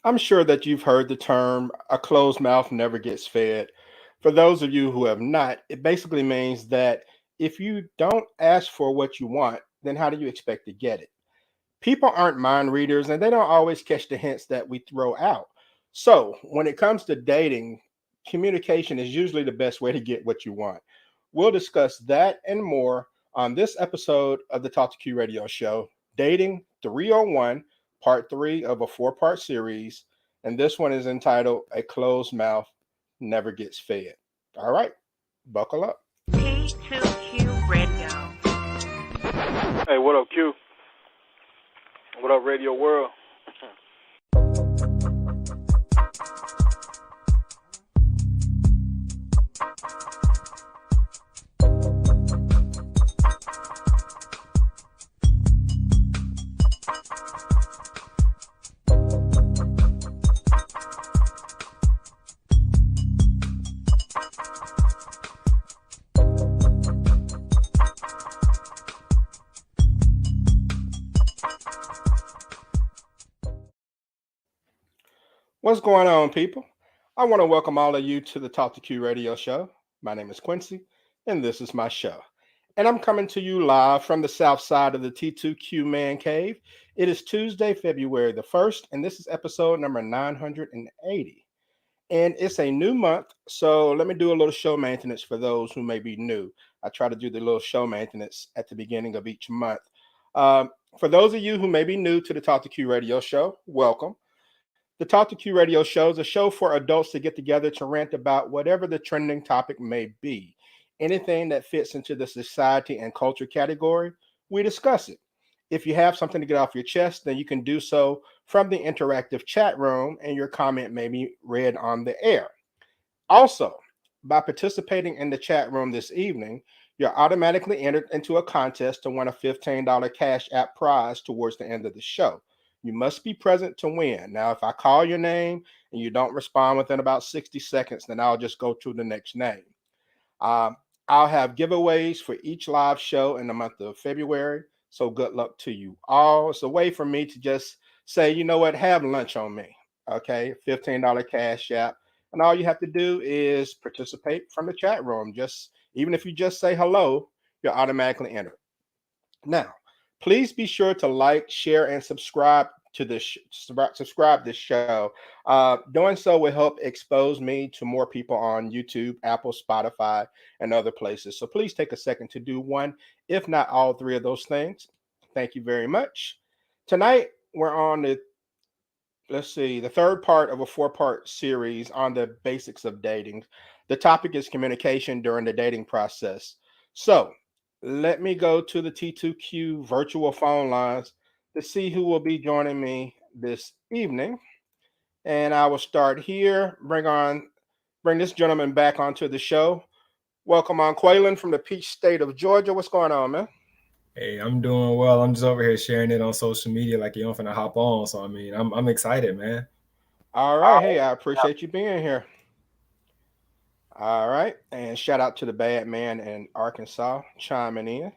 I'm sure that you've heard the term a closed mouth never gets fed. For those of you who have not, it basically means that if you don't ask for what you want, then how do you expect to get it? People aren't mind readers and they don't always catch the hints that we throw out. So, when it comes to dating, communication is usually the best way to get what you want. We'll discuss that and more on this episode of the Talk to Q radio show, Dating 301, part three of a four-part series. And this one is entitled A Closed Mouth Never Gets Fed. All right, buckle up. T2Q Radio. Hey, what up, Q? What up, Radio World? What's going on, people? I want to welcome all of you to the Talk to Q radio show. My name is Quincy, and this is my show. And I'm coming to you live from the south side of the T2Q Man Cave. It is Tuesday, February the 1st, and this is episode number 980. And it's a new month, so let me do a little show maintenance for those who may be new. I try to do the little show maintenance at the beginning of each month. For those of you who may be new to the Talk to Q radio show, welcome. The Talk to Q radio show is a show for adults to get together to rant about whatever the trending topic may be. Anything that fits into the society and culture category, we discuss it. If you have something to get off your chest, then you can do so from the interactive chat room, and your comment may be read on the air. Also, by participating in the chat room this evening, you're automatically entered into a contest to win a $15 Cash App prize towards the end of the show. You must be present to win. Now, if I call your name and you don't respond within about 60 seconds, then I'll just go to the next name. I'll have giveaways for each live show in the month of February. So good luck to you all. It's a way for me to just say, you know what, have lunch on me. Okay, $15 Cash App. And all you have to do is participate from the chat room. Just even if you just say hello, you're automatically entered. Now, please be sure to like, share, and subscribe to this show. Doing so will help expose me to more people on YouTube, Apple, Spotify, and other places. So please take a second to do one, if not all three of those things. Thank you very much. Tonight we're on the third part of a four-part series on the basics of dating. The topic is communication during the dating process. So let me go to the T2Q virtual phone lines to see who will be joining me this evening. And I will start here. Bring this gentleman back onto the show. Welcome on Quaylen from the Peach State of Georgia. What's going on, man? Hey, I'm doing well. I'm just over here sharing it on social media like you don't finna hop on. So I mean, I'm excited, man. All right. Hey, I appreciate you being here. All right. And shout out to the bad man in Arkansas chiming in.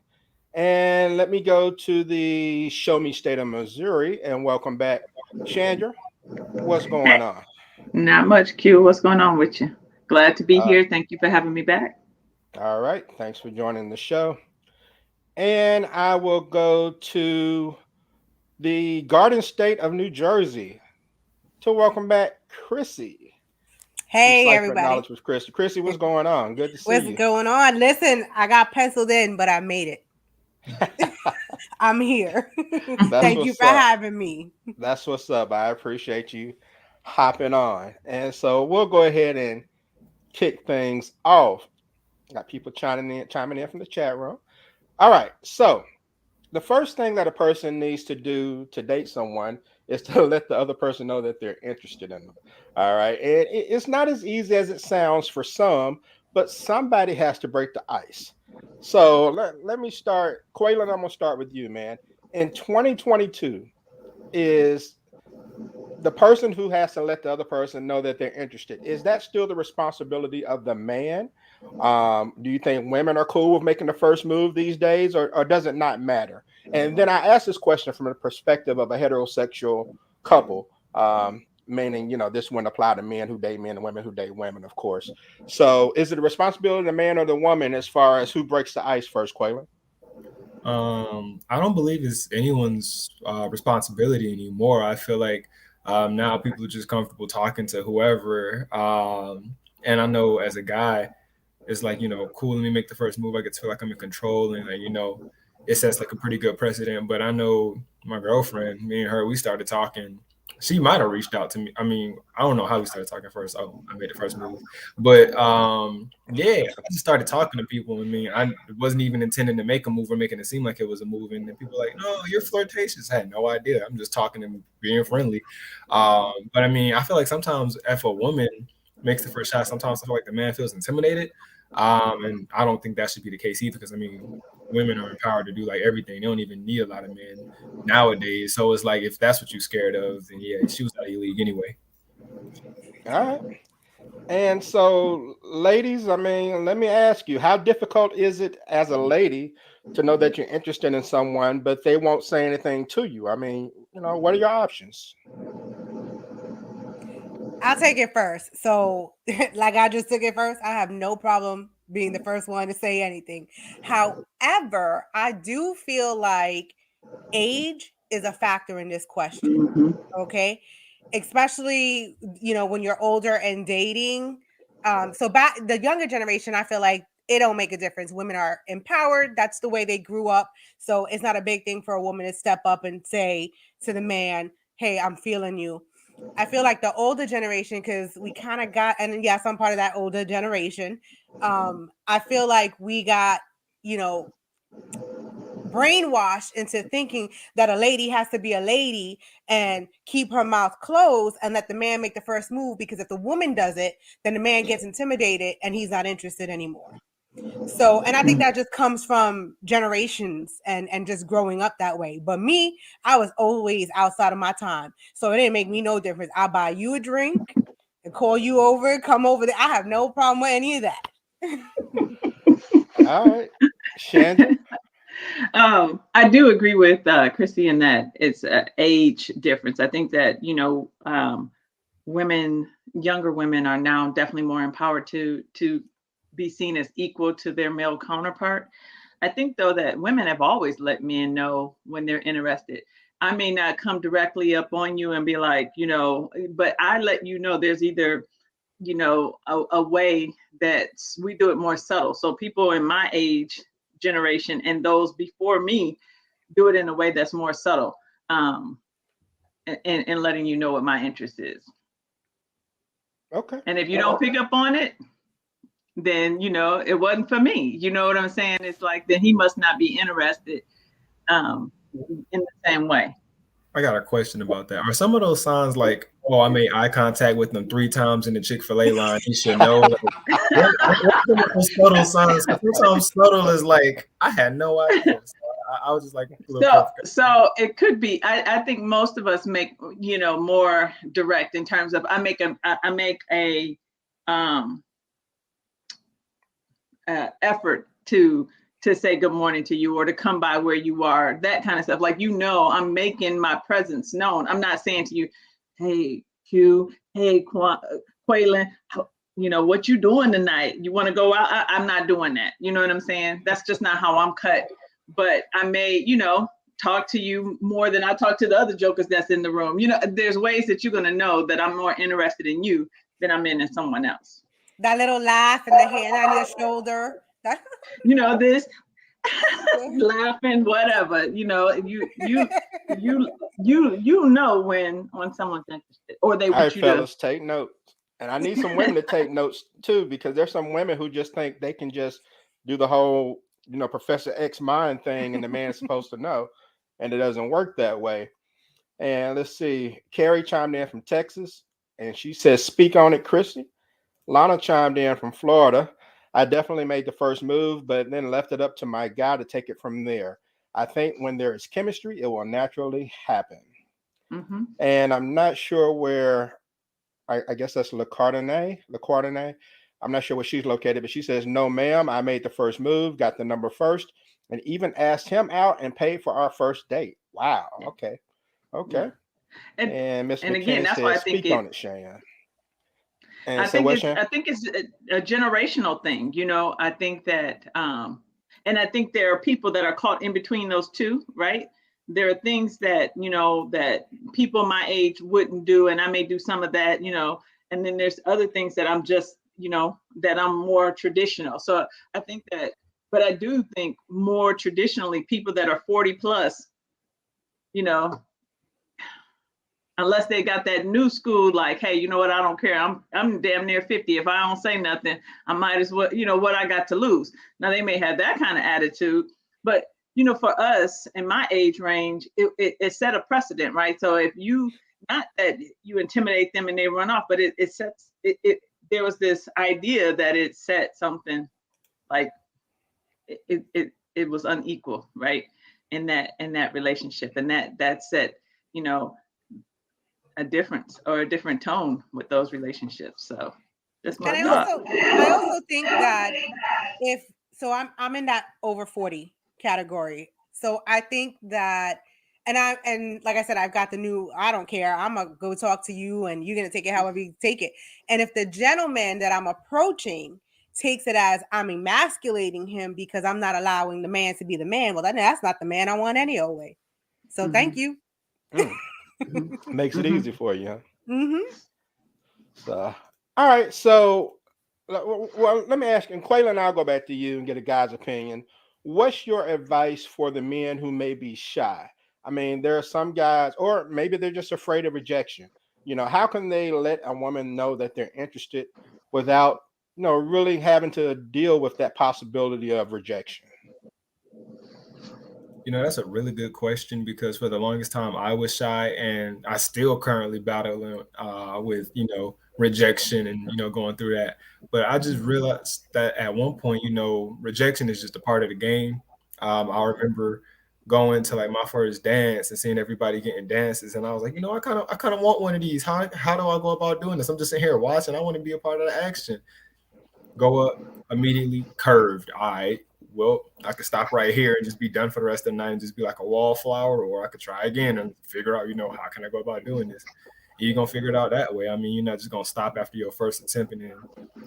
And let me go to the Show Me State of Missouri and welcome back Chandra. What's going on? Not much, Q. What's going on with you? Glad to be here. Thank you for having me back. All right. Thanks for joining the show. And I will go to the Garden State of New Jersey to welcome back Chrissy. Hey, everybody. With Chrissy. Chrissy, what's going on? Good to see you. What's going on? Listen, I got penciled in, but I made it. I'm here. Thank you for having me. That's what's up. I appreciate you hopping on. And so we'll go ahead and kick things off. Got people chiming in from the chat room. All right. So the first thing that a person needs to do to date someone is to let the other person know that they're interested in them. All right. And it's not as easy as it sounds for some, but somebody has to break the ice. So let me start. Quaylen, I'm going to start with you, man. In 2022, is the person who has to let the other person know that they're interested, is that still the responsibility of the man? Do you think women are cool with making the first move these days, or does it not matter? And then I asked this question from the perspective of a heterosexual couple. meaning, this wouldn't apply to men who date men and women who date women, of course. So is it the responsibility of the man or the woman as far as who breaks the ice first, Quaylen? I don't believe it's anyone's responsibility anymore. I feel like now people are just comfortable talking to whoever. And I know as a guy, it's like, cool, let me make the first move. I get to feel like I'm in control, and like, it sets like a pretty good precedent. But I know my girlfriend, me and her, we started talking. She might have reached out to me. I mean, I don't know how we started talking first. Oh, I made the first move. But yeah, I just started talking to people. I mean, I wasn't even intending to make a move or making it seem like it was a move. And then people were like, no, you're flirtatious. I had no idea. I'm just talking and being friendly. But I mean, I feel like sometimes if a woman makes the first shot, sometimes I feel like the man feels intimidated. And I don't think that should be the case either, because I mean, women are empowered to do like everything. They don't even need a lot of men nowadays. So it's like, if that's what you're scared of, then yeah, she was out of your league anyway. All right. And so, ladies, I mean, let me ask you, how difficult is it as a lady to know that you're interested in someone, but they won't say anything to you? I mean, what are your options? I'll take it first. So, like I just took it first, I have no problem being the first one to say anything. However, I do feel like age is a factor in this question. Okay. Especially, when you're older and dating. So back the younger generation, I feel like it don't make a difference. Women are empowered. That's the way they grew up. So it's not a big thing for a woman to step up and say to the man, hey, I'm feeling you. I feel like the older generation, because we kind of got, and yes, I'm part of that older generation. I feel like we got, brainwashed into thinking that a lady has to be a lady and keep her mouth closed and let the man make the first move, because if the woman does it, then the man gets intimidated and he's not interested anymore. So, and I think that just comes from generations and just growing up that way. But me, I was always outside of my time. So it didn't make me no difference. I buy you a drink and call you over, come over there. I have no problem with any of that. All right. Shanda? I do agree with Chrissy in that it's an age difference. I think that, younger women are now definitely more empowered to be seen as equal to their male counterpart. I think, though, that women have always let men know when they're interested. I may not come directly up on you and be like, but I let you know there's either, a way that we do it more subtle. So people in my age generation and those before me do it in a way that's more subtle, and letting you know what my interest is. Okay. And if you don't pick up on it, then it wasn't for me. You know what I'm saying? It's like, then he must not be interested in the same way. I got a question about that. Are some of those signs like, oh, I made eye contact with them 3 times in the Chick-fil-A line, he should know? What subtle signs? Sometimes subtle is like, I had no idea. So I was just like, so it could be. I think most of us make more direct in terms of I make a effort to say good morning to you or to come by where you are, that kind of stuff. Like, I'm making my presence known. I'm not saying to you, hey, Q, hey, Quaylen, what you doing tonight? You want to go out? I'm not doing that. You know what I'm saying? That's just not how I'm cut. But I may, talk to you more than I talk to the other jokers that's in the room. There's ways that you're going to know that I'm more interested in you than I'm in someone else. That little laugh and the hand on your shoulder. This laughing, whatever. You know when someone's interested, or they want you fellas, take notes. And I need some women to take notes too, because there's some women who just think they can just do the whole, Professor X mind thing, and the man is supposed to know, and it doesn't work that way. And let's see, Carrie chimed in from Texas, and she says, "Speak on it, Chrissy." Lana chimed in from Florida. "I definitely made the first move, but then left it up to my guy to take it from there. I think when there is chemistry, it will naturally happen." Mm-hmm. And I'm not sure where, I guess that's Le Cardinay. I'm not sure where she's located, but she says, "No, ma'am, I made the first move, got the number first, and even asked him out and paid for our first date." Wow. Okay. Yeah. And Miss and again, McKinney that's why said, I think "Speak on it, Shan." And I say think what, it's Shan? I think it's a generational thing. You know, I think that and I think there are people that are caught in between those two, right? There are things that, you know, that people my age wouldn't do, and I may do some of that, you know, and then there's other things that I'm just, you know, that I'm more traditional. So I think that, but I do think more traditionally, people that are 40 plus, you know, unless they got that new school, like, hey, you know what, I don't care. I'm damn near 50. If I don't say nothing, I might as well, you know, what I got to lose. Now they may have that kind of attitude, but you know, for us in my age range, it set a precedent, right? So if you, not that you intimidate them and they run off, but it sets there was this idea that it set something like it was unequal, right? In that relationship, and that set, you know, a difference or a different tone with those relationships. So that's my And thought. I also think that if so I'm in that over 40 category. So I think that and like I said, I've got the new, I don't care. I'm gonna go talk to you and you're gonna take it however you take it. And if the gentleman that I'm approaching takes it as I'm emasculating him because I'm not allowing the man to be the man, well, then that's not the man I want any old way. So thank you. Makes it easy for you, huh? Mm-hmm. So, all right. So, well, let me ask you, and Quayla, and I'll go back to you and get a guy's opinion. What's your advice for the men who may be shy? I mean, there are some guys, or maybe they're just afraid of rejection. You know, how can they let a woman know that they're interested without, you know, really having to deal with that possibility of rejection? You know, that's a really good question because for the longest time I was shy, and I still currently battling with, you know, rejection and, you know, going through that. But I just realized that at one point, you know, rejection is just a part of the game. I remember going to like my first dance and seeing everybody getting dances, and I was like, you know, I kind of want one of these. How do I go about doing this? I'm just sitting here watching. I want to be a part of the action. Go up immediately curved. All right, well, I could stop right here and just be done for the rest of the night and just be like a wallflower, or I could try again and figure out, you know, how can I go about doing this? You're gonna figure it out that way. I mean, you're not just gonna stop after your first attempt, and then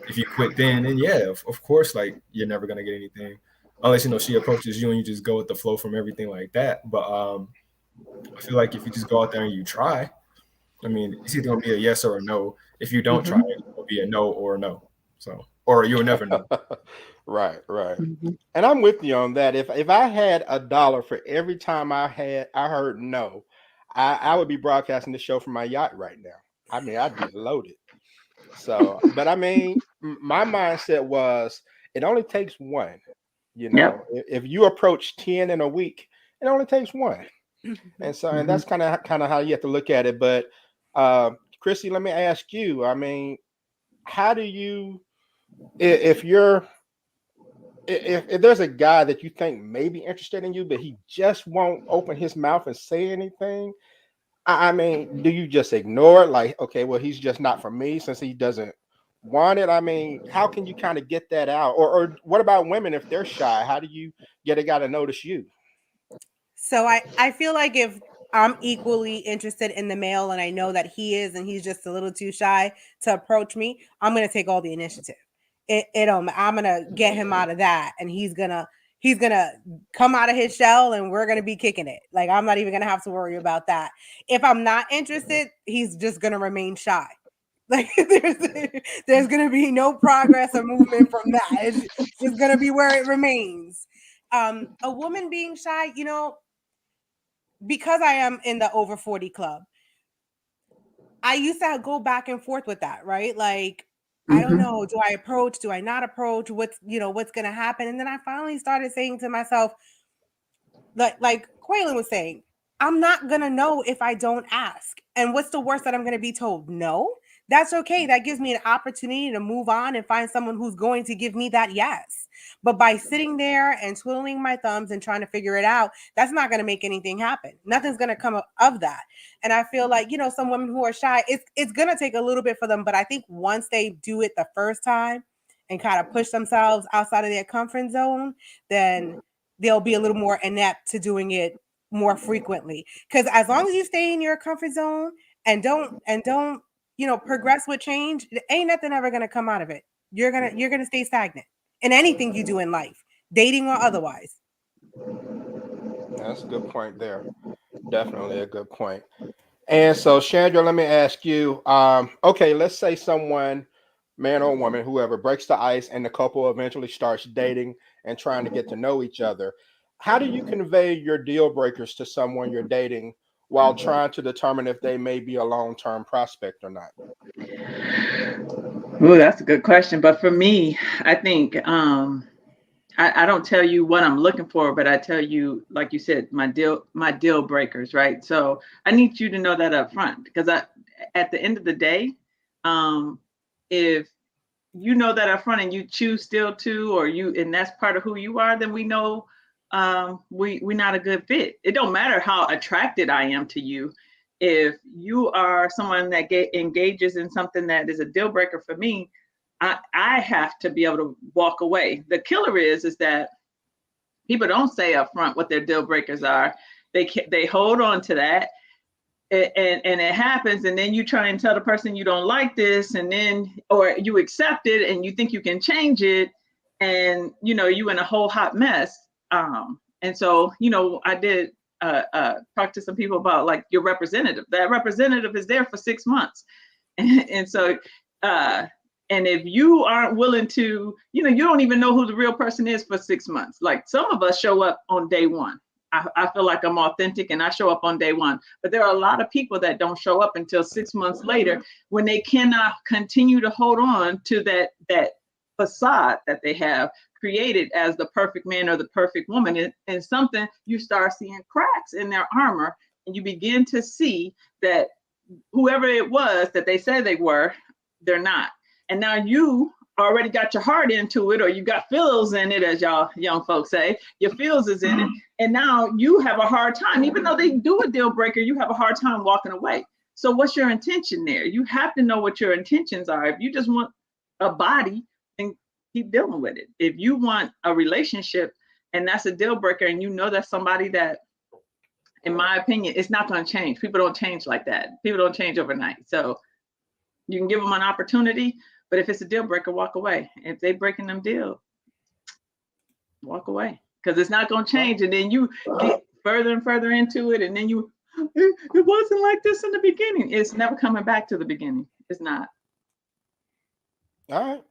if you quit then yeah, of course, like you're never gonna get anything unless, you know, she approaches you and you just go with the flow from everything like that. But I feel like if you just go out there and you try, I mean, it's either gonna be a yes or a no. If you don't try it, it'll be a no or a no. So, or you'll never know. Right, right. And I'm with you on that. If I had $1 for every time I heard no, I would be broadcasting the show from my yacht right now. I mean, I'd be loaded. So, but I mean, my mindset was it only takes one. You Yep. know, if you approach 10 in a week, it only takes one. And so, and that's kind of how you have to look at it. But Chrissy, let me ask you. I mean, how do you, if you're if there's a guy that you think may be interested in you, but he just won't open his mouth and say anything, I mean, do you just ignore it? Like, okay, well, he's just not for me since he doesn't want it. I mean, how can you kind of get that out? Or what about women if they're shy? How do you get a guy to notice you? So I feel like if I'm equally interested in the male and I know that he is and he's just a little too shy to approach me, I'm gonna take all the initiative. I'm gonna get him out of that, and he's gonna come out of his shell, and we're gonna be kicking it. Like, I'm not even gonna have to worry about that. If I'm not interested, he's just gonna remain shy. Like, there's gonna be no progress or movement from that. It's just gonna be where it remains. A woman being shy, you know, because I am in the over 40 club, I used to go back and forth with that, right? Like, I don't know, do I approach? Do I not approach? What's going to happen? And then I finally started saying to myself, like Quaylen was saying, I'm not going to know if I don't ask. And what's the worst that I'm going to be told? No. That's okay. That gives me an opportunity to move on and find someone who's going to give me that yes. But by sitting there and twiddling my thumbs and trying to figure it out, that's not going to make anything happen. Nothing's going to come of that. And I feel like, you know, some women who are shy, it's going to take a little bit for them. But I think once they do it the first time and kind of push themselves outside of their comfort zone, then they'll be a little more inept to doing it more frequently. Because as long as you stay in your comfort zone and don't progress with change, ain't nothing ever gonna come out of it. You're gonna stay stagnant in anything you do in life, dating or otherwise. That's a good point there. Definitely a good point. And so, Chandra, let me ask you. Okay, let's say someone, man or woman, whoever, breaks the ice, and the couple eventually starts dating and trying to get to know each other. How do you convey your deal breakers to someone you're dating while trying to determine if they may be a long-term prospect or not? Ooh, that's a good question. But for me, I think I don't tell you what I'm looking for, but I tell you, like you said, my deal breakers, right? So I need you to know that up front, because at the end of the day, if you know that up front and you choose still to, and that's part of who you are, then we know we're not a good fit. It don't matter how attracted I am to you. If you are someone that engages in something that is a deal breaker for me, I have to be able to walk away. The killer is that people don't say up front what their deal breakers are. They hold on to that, and it happens, and then you try and tell the person you don't like this, and then or you accept it and you think you can change it, and you in a whole hot mess. And so I did talk to some people about, like, your representative. That representative is there for 6 months, and so and if you aren't willing to, you don't even know who the real person is for 6 months. Like, some of us show up on day one. I feel like I'm authentic and I show up on day one. But there are a lot of people that don't show up until 6 months later, when they cannot continue to hold on to that facade that they have created as the perfect man or the perfect woman. And something, you start seeing cracks in their armor, and you begin to see that whoever it was that they said they were, they're not. And now you already got your heart into it, or you got feels in it, as y'all young folks say. Your feels is in it. And now you have a hard time, even though they do a deal breaker, you have a hard time walking away. So what's your intention there? You have to know what your intentions are. If you just want a body, then keep dealing with it. If you want a relationship and that's a deal breaker, and that's somebody that, in my opinion, it's not going to change. People don't change like that. People don't change overnight. So you can give them an opportunity, but if it's a deal breaker, walk away. If they breaking them deal, walk away, because it's not going to change. And then you get further and further into it, and then it wasn't like this in the beginning. It's never coming back to the beginning. It's not. All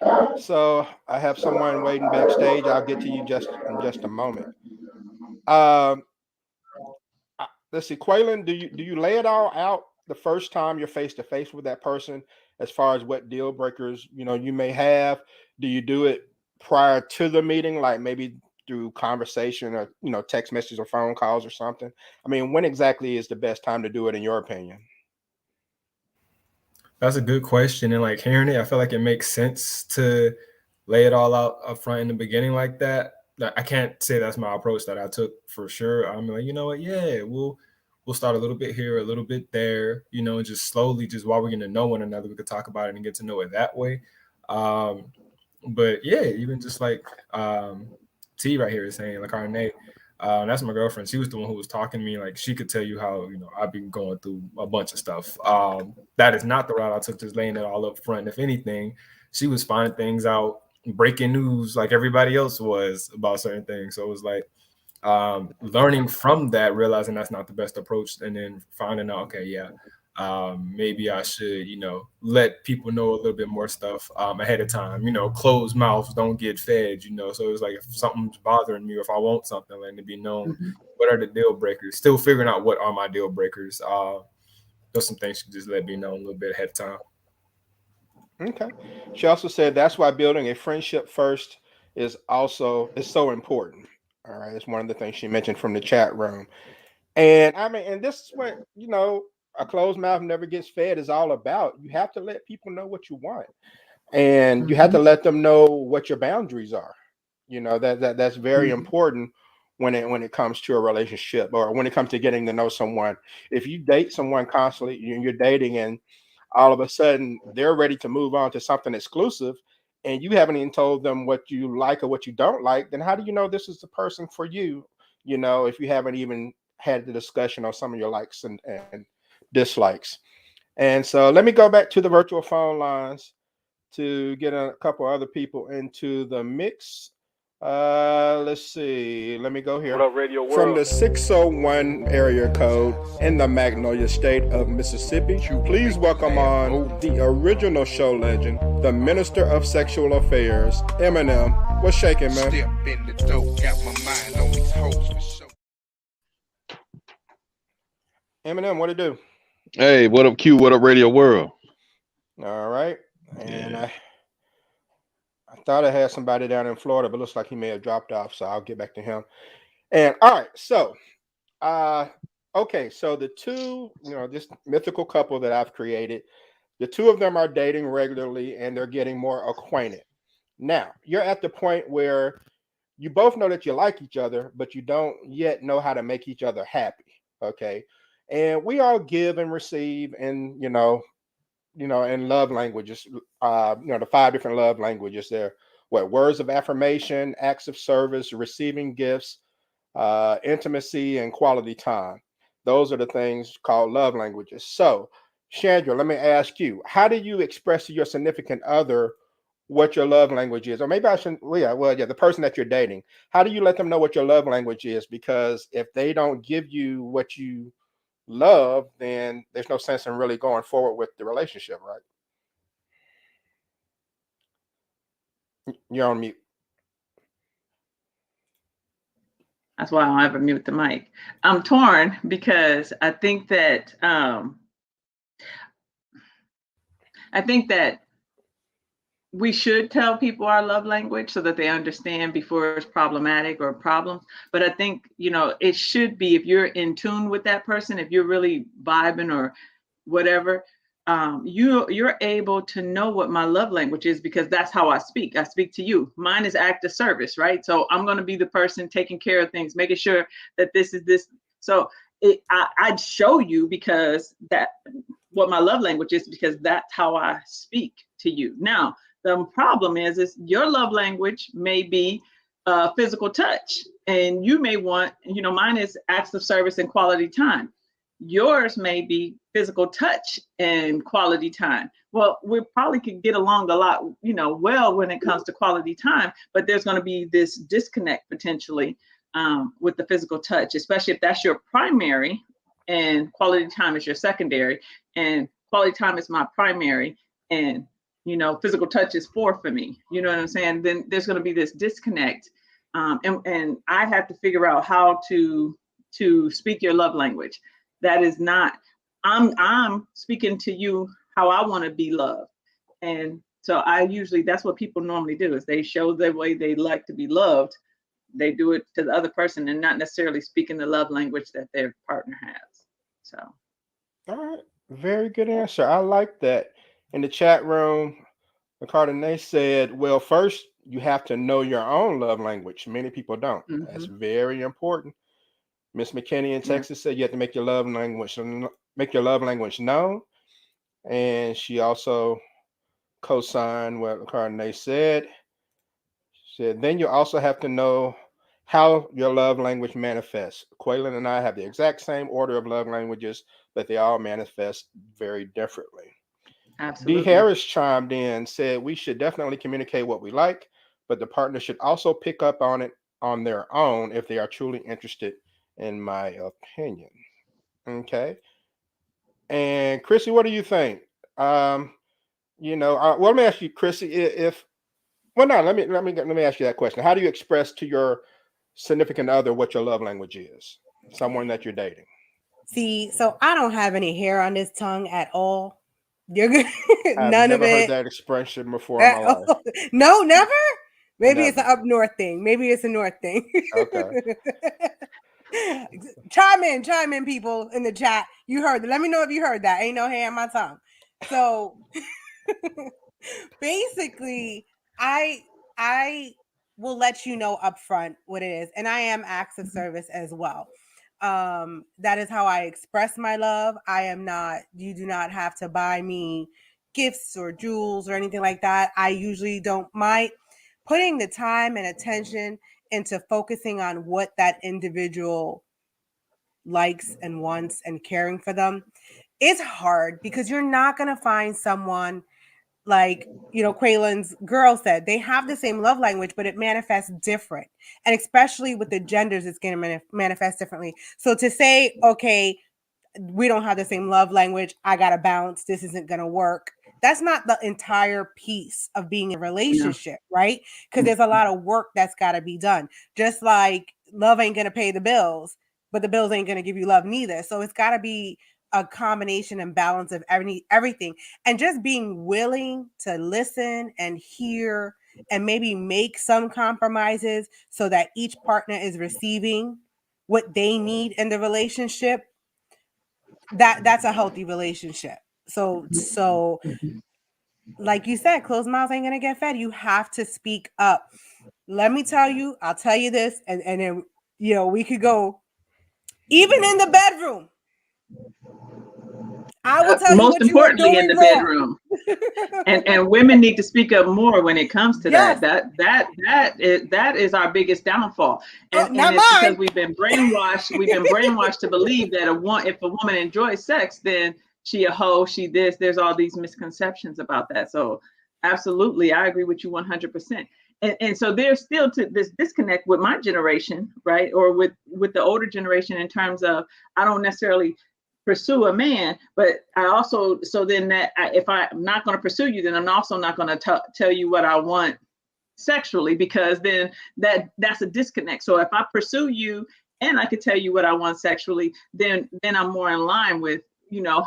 right. So I have someone waiting backstage. I'll get to you in just a moment. Let's see, Quaylen, do you lay it all out the first time you're face to face with that person, as far as what deal breakers you may have? Do you do it prior to the meeting, like maybe through conversation or text messages or phone calls or something? I mean, when exactly is the best time to do it, in your opinion? That's a good question. And like hearing it, I feel like it makes sense to lay it all out up front in the beginning like that. I can't say that's my approach that I took for sure. I'm like, you know what? Yeah, we'll start a little bit here, a little bit there, and just slowly, just while we're getting to know one another, we could talk about it and get to know it that way. But yeah, even just like T right here is saying, like Arne, that's my girlfriend. She was the one who was talking to me. Like, she could tell you how, I've been going through a bunch of stuff. That is not the route I took, just laying it all up front. If anything, she was finding things out, breaking news like everybody else was about certain things. So it was like learning from that, realizing that's not the best approach, and then finding out, okay, yeah, maybe I should, let people know a little bit more stuff ahead of time. Closed mouths don't get fed, So it was like, if something's bothering me, or if I want something, letting it be known. What are the deal breakers? Still figuring out what are my deal breakers. Those some things you just let me know a little bit ahead of time. Okay. She also said that's why building a friendship first is so important. All right. It's one of the things she mentioned from the chat room. And I mean, and this is what, a closed mouth never gets fed is all about. You have to let people know what you want. And you have to let them know what your boundaries are. That's very important when it comes to a relationship, or when it comes to getting to know someone. If you date someone constantly, you're dating, and all of a sudden they're ready to move on to something exclusive, and you haven't even told them what you like or what you don't like, then how do you know this is the person for you? If you haven't even had the discussion on some of your likes and dislikes. And so let me go back to the virtual phone lines to get a couple other people into the mix. Let's see. Let me go here. What up, Radio World? From the 601 area code in the Magnolia State of Mississippi, please welcome on the original show legend, the Minister of Sexual Affairs, Eminem. What's shaking, man? Step in the door, got my mind on these hoes for sure. Eminem, what it do? Hey, what up, Q? What up, Radio World? All right. And Yeah. I thought I had somebody down in Florida, but looks like he may have dropped off, so I'll get back to him. And all right, so okay, so the two, this mythical couple that I've created, the two of them are dating regularly and they're getting more acquainted. Now, you're at the point where you both know that you like each other, but you don't yet know how to make each other happy. Okay. And we all give and receive, and in love languages, the 5 different love languages there. What words of affirmation, acts of service, receiving gifts, intimacy, and quality time. Those are the things called love languages. So, Chandra, let me ask you, how do you express to your significant other what your love language is? Or maybe I shouldn't, the person that you're dating. How do you let them know what your love language is? Because if they don't give you what you love, then there's no sense in really going forward with the relationship, right? You're on mute. That's why I don't ever mute the mic. I'm torn because I think that we should tell people our love language so that they understand before it's problematic or problems. But I think, it should be, if you're in tune with that person, if you're really vibing or whatever, you're able to know what my love language is, because that's how I speak. I speak to you. Mine is act of service, right? So I'm going to be the person taking care of things, making sure that this is this. So I'd show you because that what my love language is, because that's how I speak to you. Now, the problem is your love language may be physical touch, and you may want, mine is acts of service and quality time. Yours may be physical touch and quality time. Well, we probably could get along a lot, well, when it comes to quality time, but there's going to be this disconnect potentially with the physical touch, especially if that's your primary and quality time is your secondary, and quality time is my primary, and physical touch is 4 for me. You know what I'm saying? Then there's going to be this disconnect, and I have to figure out how to speak your love language. That is not. I'm speaking to you how I want to be loved, and so that's what people normally do, is they show the way they like to be loved. They do it to the other person and not necessarily speaking the love language that their partner has. So, all right, very good answer. I like that. In the chat room, Cardinal said, well, first you have to know your own love language. Many people don't. That's very important. Miss McKinney in Texas said you have to make your love language known. And she also co-signed what Cardinal said. She said, then you also have to know how your love language manifests. Quaylen and I have the exact same order of love languages, but they all manifest very differently. absolutely. D. Harris chimed in, said we should definitely communicate what we like, but the partner should also pick up on it on their own if they are truly interested, in my opinion. Okay. And Chrissy, what do you think? Well, let me ask you, Chrissy, let me ask you that question. How do you express to your significant other what your love language is? Someone that you're dating. See, so I don't have any hair on this tongue at all. You're good. I've None never of heard it. that expression before in my life. No, never. Maybe it's an Never. up north thing. Maybe it's a north thing. Okay. Chime in, people in the chat. You heard it. Let me know if you heard that. Ain't no hair on my tongue. So basically, I will let you know upfront what it is, and I am acts of service as well. That is how I express my love. You do not have to buy me gifts or jewels or anything like that. I usually don't mind putting the time and attention into focusing on what that individual likes and wants and caring for them, it's hard because you're not going to find someone like, Quaylen's girl said, they have the same love language, but it manifests different. And especially with the genders, it's going to manifest differently. So to say, okay, we don't have the same love language, I got to bounce, this isn't going to work. That's not the entire piece of being in a relationship, right? Because there's a lot of work that's got to be done. Just like love ain't going to pay the bills, but the bills ain't going to give you love neither. So it's got to be a combination and balance of everything, and just being willing to listen and hear and maybe make some compromises so that each partner is receiving what they need in the relationship. That's a healthy relationship. So like you said, closed mouths ain't gonna get fed. You have to speak up. Let me tell you, I'll tell you this, and then we could go even in the bedroom. I will tell you most what you are importantly doing in the wrong. bedroom. and women need to speak up more when it comes to Yes. that is our biggest downfall. And not it's mine. because we've been brainwashed to believe that if a woman enjoys sex, then she a hoe, she this. There's all these misconceptions about that. So absolutely, I agree with you 100%. And so there's still this disconnect with my generation, right? Or with the older generation in terms of, I don't necessarily pursue a man, but I also, so then that if I'm not going to pursue you, then I'm also not going to tell you what I want sexually, because then that's a disconnect. So if I pursue you and I could tell you what I want sexually, then I'm more in line with,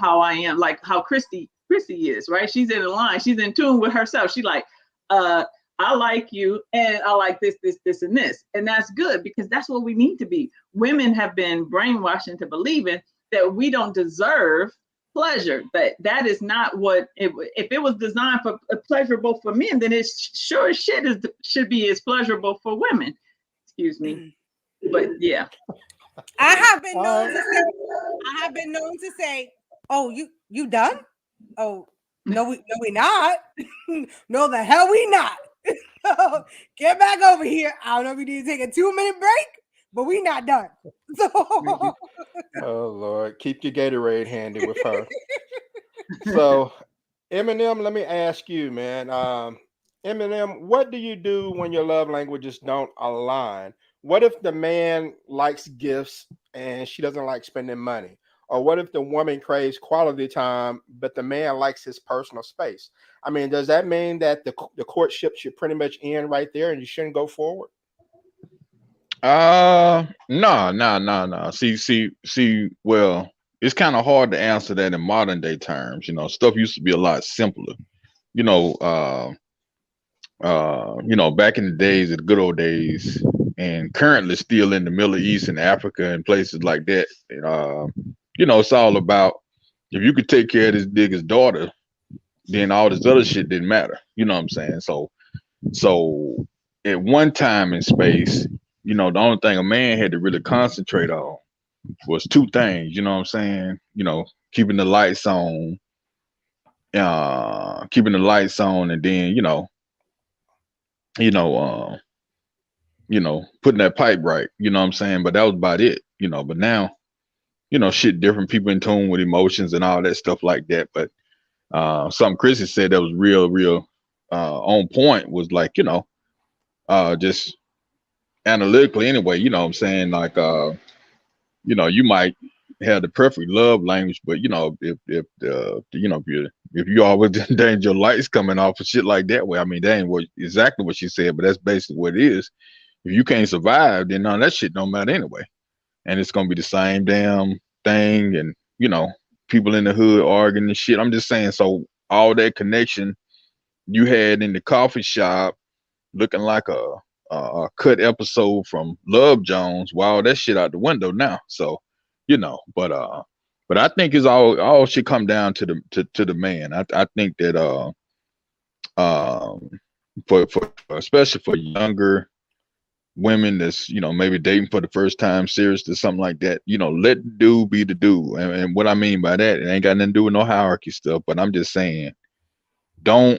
how I am, like how Christy is, right? She's in line, she's in tune with herself. She like, I like you and I like this, and this. And that's good, because that's what we need to be. Women have been brainwashed into believing that we don't deserve pleasure. That is not what if it was designed for pleasurable for men, then it sure as shit should be as pleasurable for women. Excuse me. But yeah. I have been known to say, oh, you done? Oh, no, we not. No, the hell we not. Get back over here. I don't know if we need to take a 2-minute break, but we not done. So Oh Lord, keep your Gatorade handy with her. So Eminem, let me ask you, man. Eminem, what do you do when your love languages don't align? What if the man likes gifts and she doesn't like spending money? Or what if the woman craves quality time, but the man likes his personal space? I mean, does that mean that the courtship should pretty much end right there and you shouldn't go forward? No. See. Well, it's kind of hard to answer that in modern day terms. Stuff used to be a lot simpler. Back in the days, the good old days, and currently still in the Middle East and Africa and places like that. It's all about, if you could take care of this nigga's daughter, then all this other shit didn't matter. You know what I'm saying? So at one time in space, the only thing a man had to really concentrate on was two things. You know what I'm saying? Keeping the lights on, and then putting that pipe right. You know what I'm saying? But that was about it. But now, shit, different people in tune with emotions and all that stuff like that. But something Chrissy said that was real on point was like, just analytically anyway, what I'm saying? Like, you might have the perfect love language, but if you always danger your lights coming off and shit like that way, I mean, that ain't exactly what she said, but that's basically what it is. If you can't survive, then none of that shit don't matter anyway. And it's gonna be the same damn thing, and people in the hood arguing and shit. I'm just saying, so all that connection you had in the coffee shop looking like a cut episode from Love Jones, wow, that shit out the window now. So, but I think it's all should come down to the man. I think that for especially for younger women that's maybe dating for the first time, serious to something like that, let the dude be the dude. And what I mean by that, it ain't got nothing to do with no hierarchy stuff, but I'm just saying, don't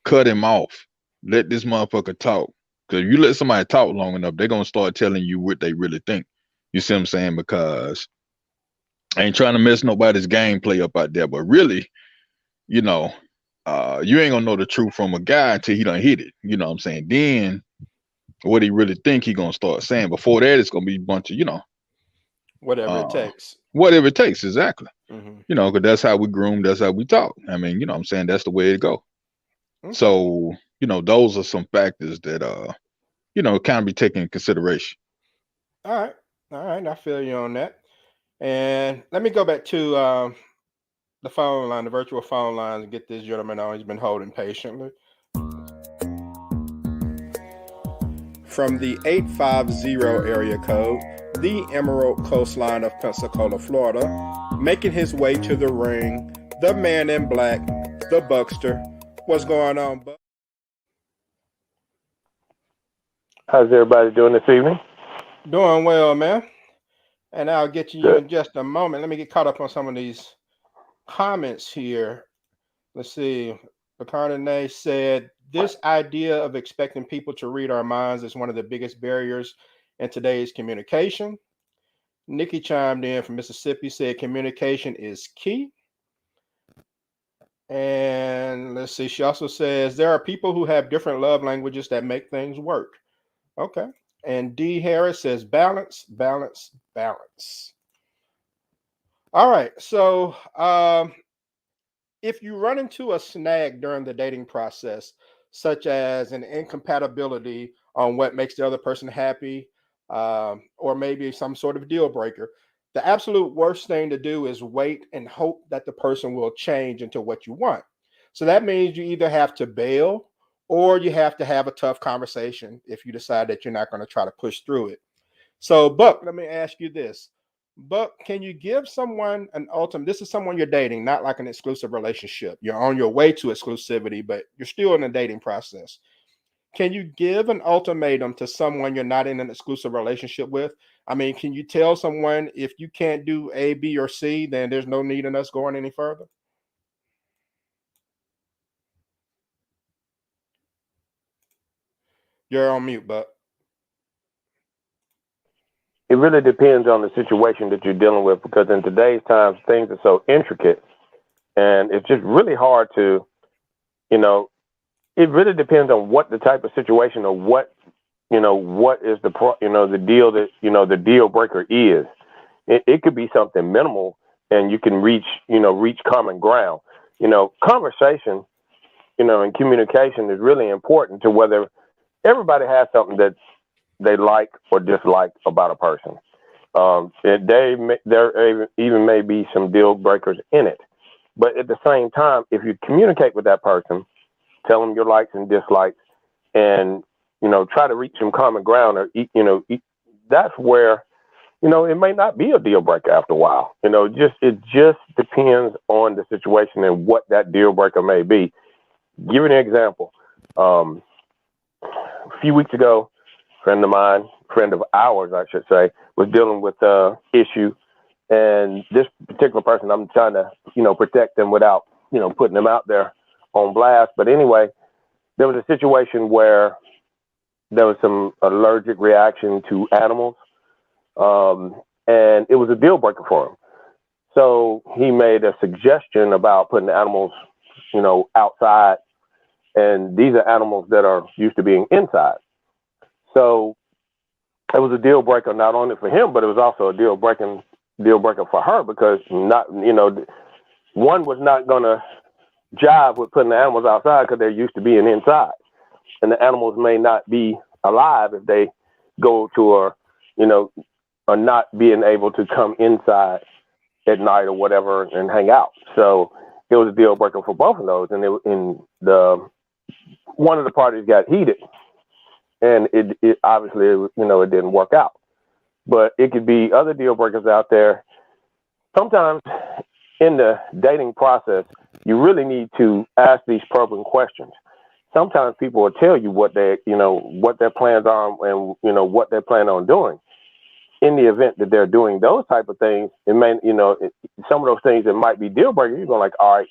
cut him off. Let this motherfucker talk. Because if you let somebody talk long enough, they're gonna start telling you what they really think. You see what I'm saying? Because I ain't trying to mess nobody's gameplay up out there, but really, you know, you ain't gonna know the truth from a guy until he done hit it. You know what I'm saying? Then what he really think he gonna start saying. Before that, it's gonna be a bunch of, Whatever it takes. whatever it takes, exactly. Mm-hmm. Because that's how we groom, that's how we talk. I mean, you know what I'm saying? That's the way it go. Okay. So, those are some factors that kind of be taken in consideration. All right, I feel you on that. And let me go back to the phone line, the virtual phone lines, and get this gentleman on. He's been holding patiently. From the 850 area code, the Emerald Coastline of Pensacola, Florida, making his way to the ring, the man in black, the Buckster. What's going on, Buck? How's everybody doing this evening? Doing well, man. And I'll get to you Good. in just a moment. Let me get caught up on some of these comments here. Let's see. Bacardi said, this idea of expecting people to read our minds is one of the biggest barriers in today's communication. Nikki chimed in from Mississippi, said communication is key. And let's see, she also says there are people who have different love languages that make things work. Okay. And D. Harris says balance, balance, balance. All right. So if you run into a snag during the dating process, such as an incompatibility on what makes the other person happy, or maybe some sort of deal breaker, the absolute worst thing to do is wait and hope that the person will change into what you want. So that means you either have to bail or you have to have a tough conversation if you decide that you're not going to try to push through it. So, Buck, let me ask you this. Buck, can you give someone an ultimatum? This is someone you're dating, not like an exclusive relationship. You're on your way to exclusivity, but you're still in the dating process. Can you give an ultimatum to someone you're not in an exclusive relationship with? I mean, can you tell someone if you can't do A, B, or C, then there's no need in us going any further? You're on mute, Buck. It really depends on the situation that you're dealing with, because in today's times, things are so intricate, and it's just really hard to, it really depends on what the type of situation or what is the deal that, the deal breaker is. It could be something minimal and you can reach common ground. Conversation, and communication is really important to whether everybody has something that they like or dislike about a person. There even may be some deal breakers in it. But at the same time, if you communicate with that person, tell them your likes and dislikes, and, try to reach some common ground, or, that's where, it may not be a deal breaker after a while. It just depends on the situation and what that deal breaker may be. Give you an example. A few weeks ago, friend of ours, I should say, was dealing with an issue. And this particular person, I'm trying to, protect them without, putting them out there on blast. But anyway, there was a situation where there was some allergic reaction to animals. And it was a deal breaker for him. So he made a suggestion about putting the animals, outside. And these are animals that are used to being inside. So it was a deal breaker not only for him, but it was also a deal breaker for her, because one was not going to jive with putting the animals outside because they're used to being inside, and the animals may not be alive if they go to or not being able to come inside at night or whatever and hang out. So it was a deal breaker for both of those, and one of the parties got heated. And it obviously, it didn't work out. But it could be other deal breakers out there. Sometimes in the dating process, you really need to ask these probing questions. Sometimes people will tell you what their plans are and, what they plan on doing. In the event that they're doing those type of things, it may, some of those things that might be deal breakers, you're going like, all right,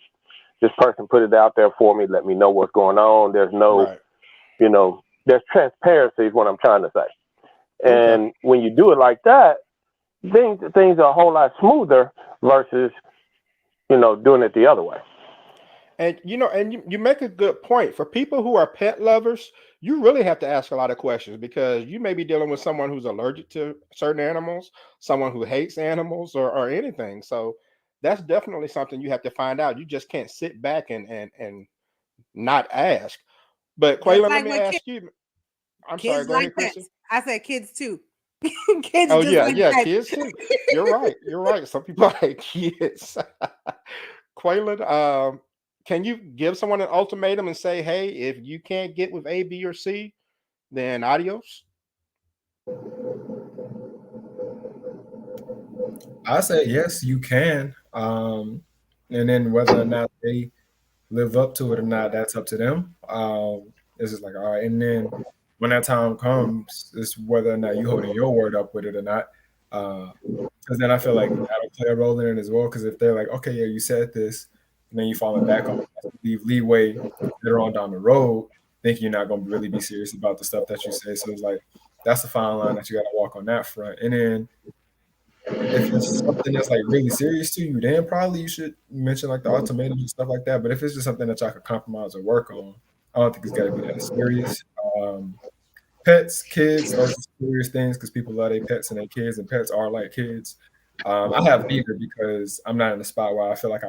this person put it out there for me. Let me know what's going on. There's no, right. There's transparency is what I'm trying to say. And when you do it like that, things are a whole lot smoother versus, doing it the other way. And you make a good point. For people who are pet lovers, you really have to ask a lot of questions because you may be dealing with someone who's allergic to certain animals, someone who hates animals or anything. So that's definitely something you have to find out. You just can't sit back and not ask. But Just Quaylen, let like me with kids, ask you. I'm sorry, kids go like ahead, Chrissy. pets. I said kids too. Kids Oh just yeah, like yeah, pets. kids too. You're right. You're right. Some people like kids. Quaylen, can you give someone an ultimatum and say, "Hey, if you can't get with A, B, or C, then adios"? I say yes, you can. And then whether or not they live up to it or not, that's up to them. It's just like, all right. And then when that time comes, it's whether or not you holding your word up with it or not. Because then I feel like that'll play a role in it as well. Because if they're like, okay, yeah, you said this, and then you falling back on it, leave leeway later on down the road, thinking you're not going to really be serious about the stuff that you say. So it's like, that's the fine line that you got to walk on that front. And then if it's something that's like really serious to you, then probably you should mention like the ultimatums and stuff like that. But if it's just something that y'all could compromise or work on, I don't think it's got to be that serious. Pets, kids, those are serious things because people love their pets and their kids, and pets are like kids. I have neither because I'm not in a spot where I feel like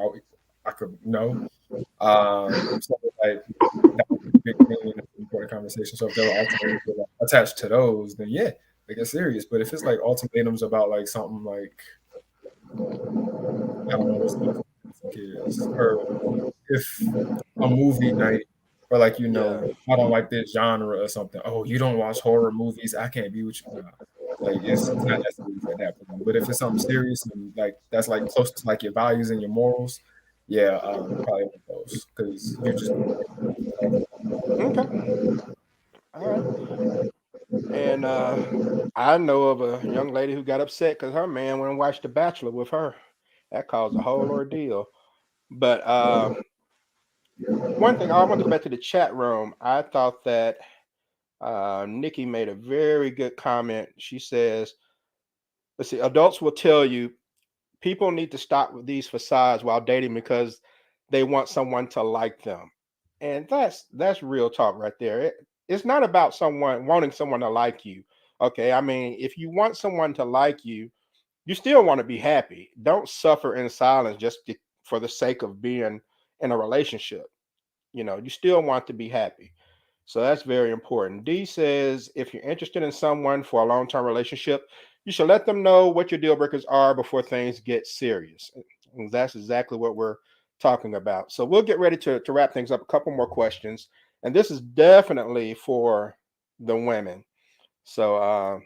I could know. So like that was a big thing in an important conversation. So if there were ultimatums attached to those, then yeah, they get serious. But if it's like ultimatums about like something like I don't know what's the kids, or if a movie night, or like Yeah. I don't like this genre or something. Oh, you don't watch horror movies? I can't be with you. Nah. Like it's not that serious at that point. But if it's something serious and like that's like close to like your values and your morals, yeah, probably one of those because you just Okay. All right. And I know of a young lady who got upset because her man went and watched The Bachelor with her. That caused a whole ordeal. But one thing I want to go back to the chat room. I thought that Nikki made a very good comment. She says, "Let's see, adults will tell you people need to stop with these facades while dating because they want someone to like them." And that's real talk right there. It's not about someone wanting someone to like you. Okay, I mean, if you want someone to like you, you still want to be happy. Don't suffer in silence for the sake of being in a relationship. You still want to be happy. So that's very important. D says if you're interested in someone for a long term relationship, you should let them know what your deal breakers are before things get serious. And that's exactly what we're talking about. So we'll get ready to wrap things up. A couple more questions. And this is definitely for the women. So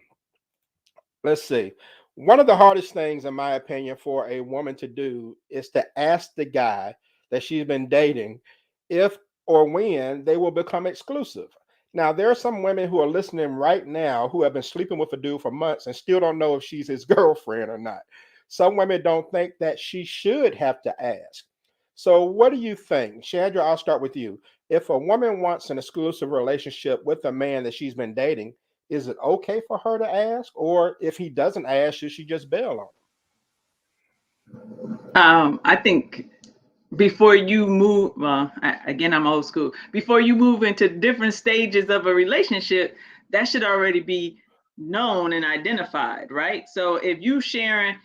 let's see. One of the hardest things, in my opinion, for a woman to do is to ask the guy that she's been dating if or when they will become exclusive. Now, there are some women who are listening right now who have been sleeping with a dude for months and still don't know if she's his girlfriend or not. Some women don't think that she should have to ask. So, what do you think? Chandra, I'll start with you. If a woman wants an exclusive relationship with a man that she's been dating, is it okay for her to ask? Or if he doesn't ask, should she just bail on I think before you move, well, again, I'm old school. Before you move into different stages of a relationship, that should already be known and identified, right? So if you sharing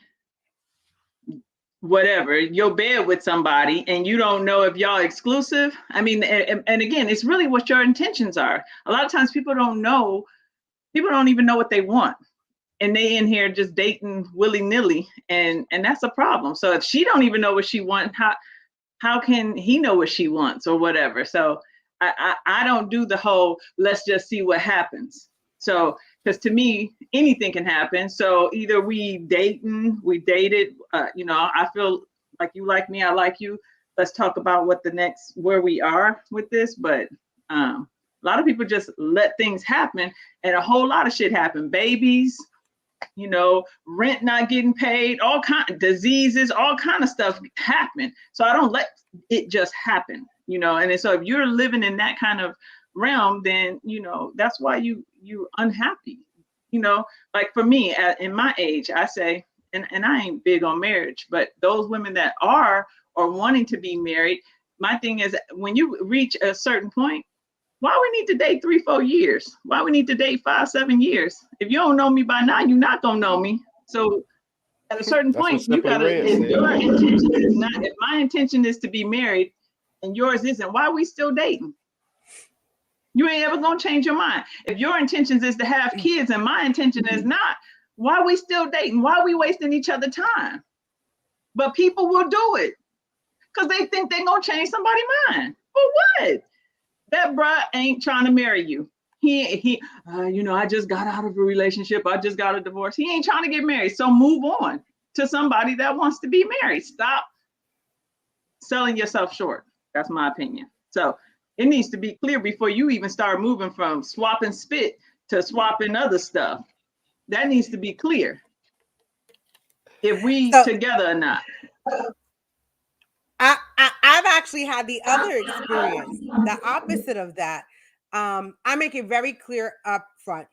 whatever your bed with somebody and you don't know if y'all exclusive, I mean, and again, it's really what your intentions are. A lot of times people don't even know what they want, and they in here just dating willy-nilly, and that's a problem. So if she don't even know what she wants, how can he know what she wants or whatever? So I don't do the whole let's just see what happens. So because to me anything can happen. So either we dated, I feel like you like me, I like you. Let's talk about where we are with this. But a lot of people just let things happen, and a whole lot of shit happen. Babies, rent not getting paid, all kind of diseases, all kind of stuff happen. So I don't let it just happen, and so if you're living in that kind of realm, then that's why you unhappy. Like for me in my age, I say and I ain't big on marriage, but those women that are or wanting to be married, my thing is when you reach a certain point, why we need to date 3-4 years? Why we need to date 5-7 years? If you don't know me by now, you're not gonna know me. So at a certain That's what point, you Simply gotta, Red if said. your intention is not, if my intention is to be married and yours isn't, why are we still dating? You ain't ever gonna change your mind. If your intentions is to have kids and my intention is not, why are we still dating? Why are we wasting each other time? But people will do it because they think they're gonna change somebody's mind. For what? That bruh ain't trying to marry you. I just got out of a relationship. I just got a divorce. He ain't trying to get married. So move on to somebody that wants to be married. Stop selling yourself short. That's my opinion. So it needs to be clear before you even start moving from swapping spit to swapping other stuff. That needs to be clear. If we together or not. I've actually had the other experience, the opposite of that. I make it very clear up front.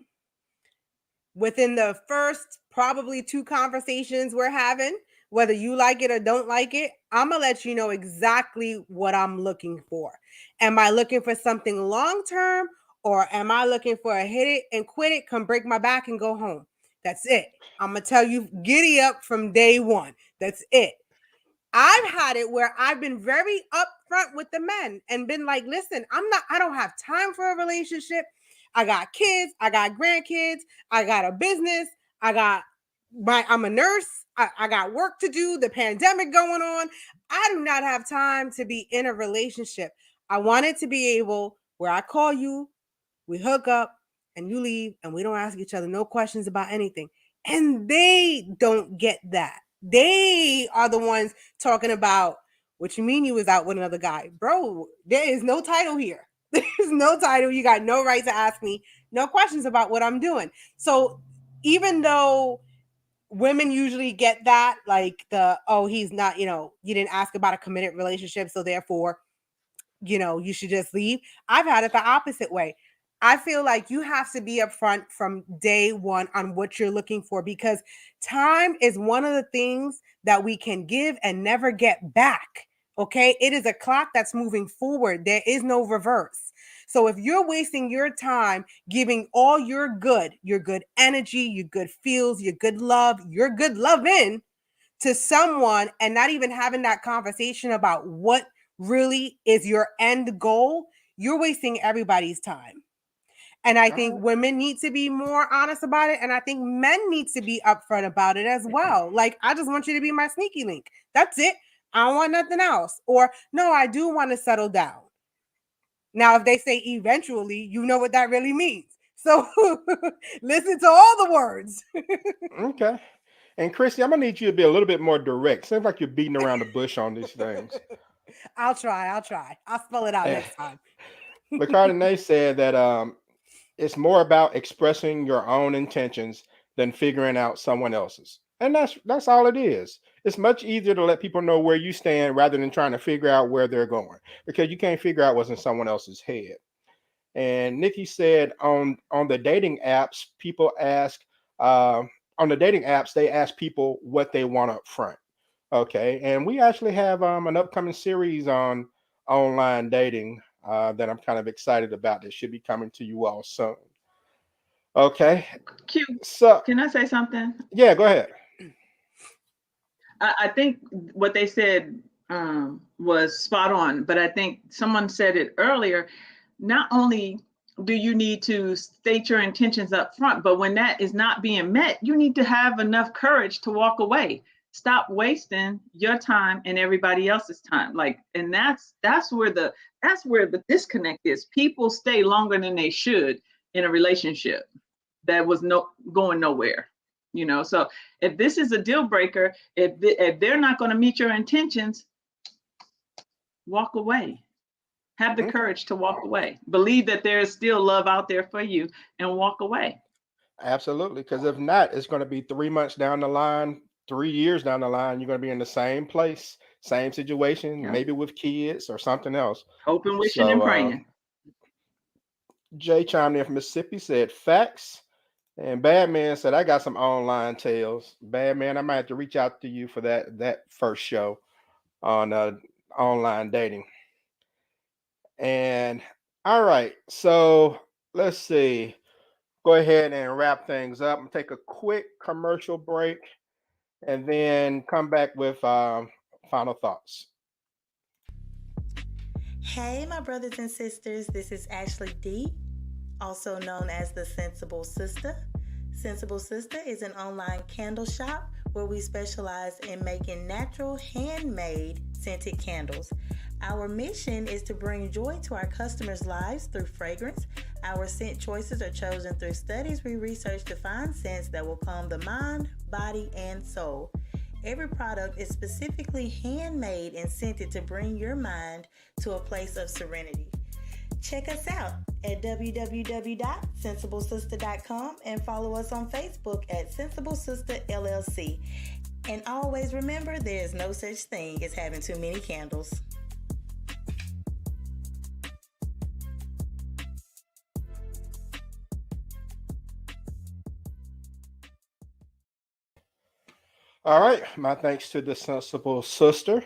Within the first probably 2 conversations we're having, whether you like it or don't like it, I'm gonna let you know exactly what I'm looking for. Am I looking for something long term, or am I looking for a hit it and quit it, come break my back and go home? That's it. I'm gonna tell you, giddy up from day one. That's it. I've had it where I've been very upfront with the men and been like, listen, I don't have time for a relationship. I got kids, I got grandkids, I got a business, I'm a nurse, I got work to do, the pandemic going on. I do not have time to be in a relationship. I want it to be able where I call you, we hook up, and you leave, and we don't ask each other no questions about anything. And they don't get that. They are the ones talking about, what you mean you was out with another guy? Bro, there is no title here. There's no title. You got no right to ask me no questions about what I'm doing. So even though women usually get that, like he's not, you didn't ask about a committed relationship, so therefore, you should just leave. I've had it the opposite way. I feel like you have to be upfront from day one on what you're looking for, because time is one of the things that we can give and never get back. Okay. It is a clock that's moving forward. There is no reverse. So if you're wasting your time giving all your good energy, your good feels, your good love, your good loving to someone, and not even having that conversation about what really is your end goal, you're wasting everybody's time. And I think women need to be more honest about it. And I think men need to be upfront about it as well. Like, I just want you to be my sneaky link. That's it. I don't want nothing else. Or, no, I do want to settle down. Now, if they say eventually, you know what that really means. So listen to all the words. Okay. And Chrissy, I'm going to need you to be a little bit more direct. Seems like you're beating around the bush on these things. I'll try. I'll spell it out next time. LaCardinale said that it's more about expressing your own intentions than figuring out someone else's. And that's all it is. It's much easier to let people know where you stand rather than trying to figure out where they're going, because you can't figure out what's in someone else's head. And Nikki said on the dating apps, people ask on the dating apps, they ask people what they want up front. Okay. And we actually have an upcoming series on online dating that I'm kind of excited about. That should be coming to you all soon. Okay. Q, So can I say something? Yeah, go ahead. I think what they said was spot on, but I think someone said it earlier. Not only do you need to state your intentions up front, but when that is not being met, you need to have enough courage to walk away. Stop wasting your time and everybody else's time. And that's where the disconnect is. People stay longer than they should in a relationship that was going nowhere. So if this is a deal breaker, if they're not going to meet your intentions, walk away. Have the courage to walk away. Believe that there is still love out there for you and walk away. Absolutely. Because if not, it's going to be 3 months down the line, 3 years down the line, you're going to be in the same place, same situation, maybe with kids or something else. Hoping, wishing, and praying. Jay chimed in from Mississippi, said facts. And Badman said, I got some online tales. Badman, I might have to reach out to you for that first show on online dating. And all right, so let's see. Go ahead and wrap things up and take a quick commercial break and then come back with final thoughts. Hey, my brothers and sisters, this is Ashley D, also known as the Sensible Sister. Sensible Sister is an online candle shop where we specialize in making natural, handmade scented candles. Our mission is to bring joy to our customers' lives through fragrance. Our scent choices are chosen through studies we research to find scents that will calm the mind, body, and soul. Every product is specifically handmade and scented to bring your mind to a place of serenity. Check us out at www.sensiblesister.com and follow us on Facebook at Sensible Sister LLC. And always remember, there is no such thing as having too many candles. All right, my thanks to the Sensible Sister.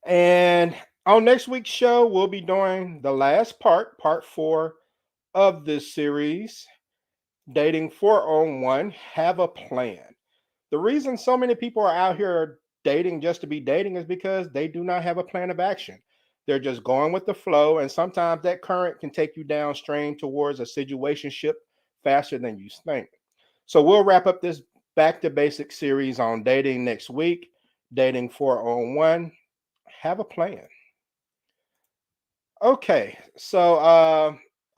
And on next week's show, we'll be doing the last part 4 of this series, Dating 401, Have a Plan. The reason so many people are out here dating just to be dating is because they do not have a plan of action. They're just going with the flow, and sometimes that current can take you downstream towards a situationship faster than you think. So we'll wrap up this back to basic series on dating next week. Dating 401, have a plan. Okay, so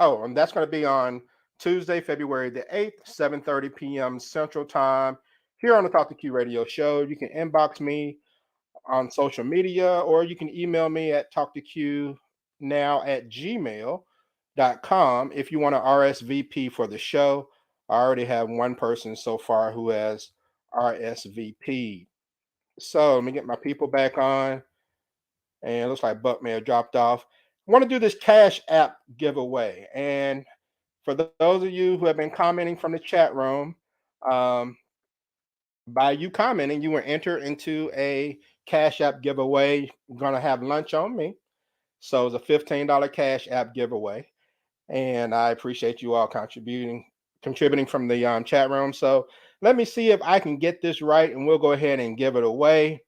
and that's going to be on Tuesday, February the 8th, 7:30 p.m. Central Time, here on the Talk to Q radio show. You can inbox me on social media, or you can email me at talktoqnow@gmail.com if you want to RSVP for the show. I already have one person so far who has RSVP. So let me get my people back on. And it looks like Buck may have dropped off. I want to do this Cash App giveaway. And for those of you who have been commenting from the chat room, by you commenting, you were entered into a Cash App giveaway. We're going to have lunch on me. So it's a $15 Cash App giveaway. And I appreciate you all contributing from the chat room. So let me see if I can get this right, and we'll go ahead and give it away.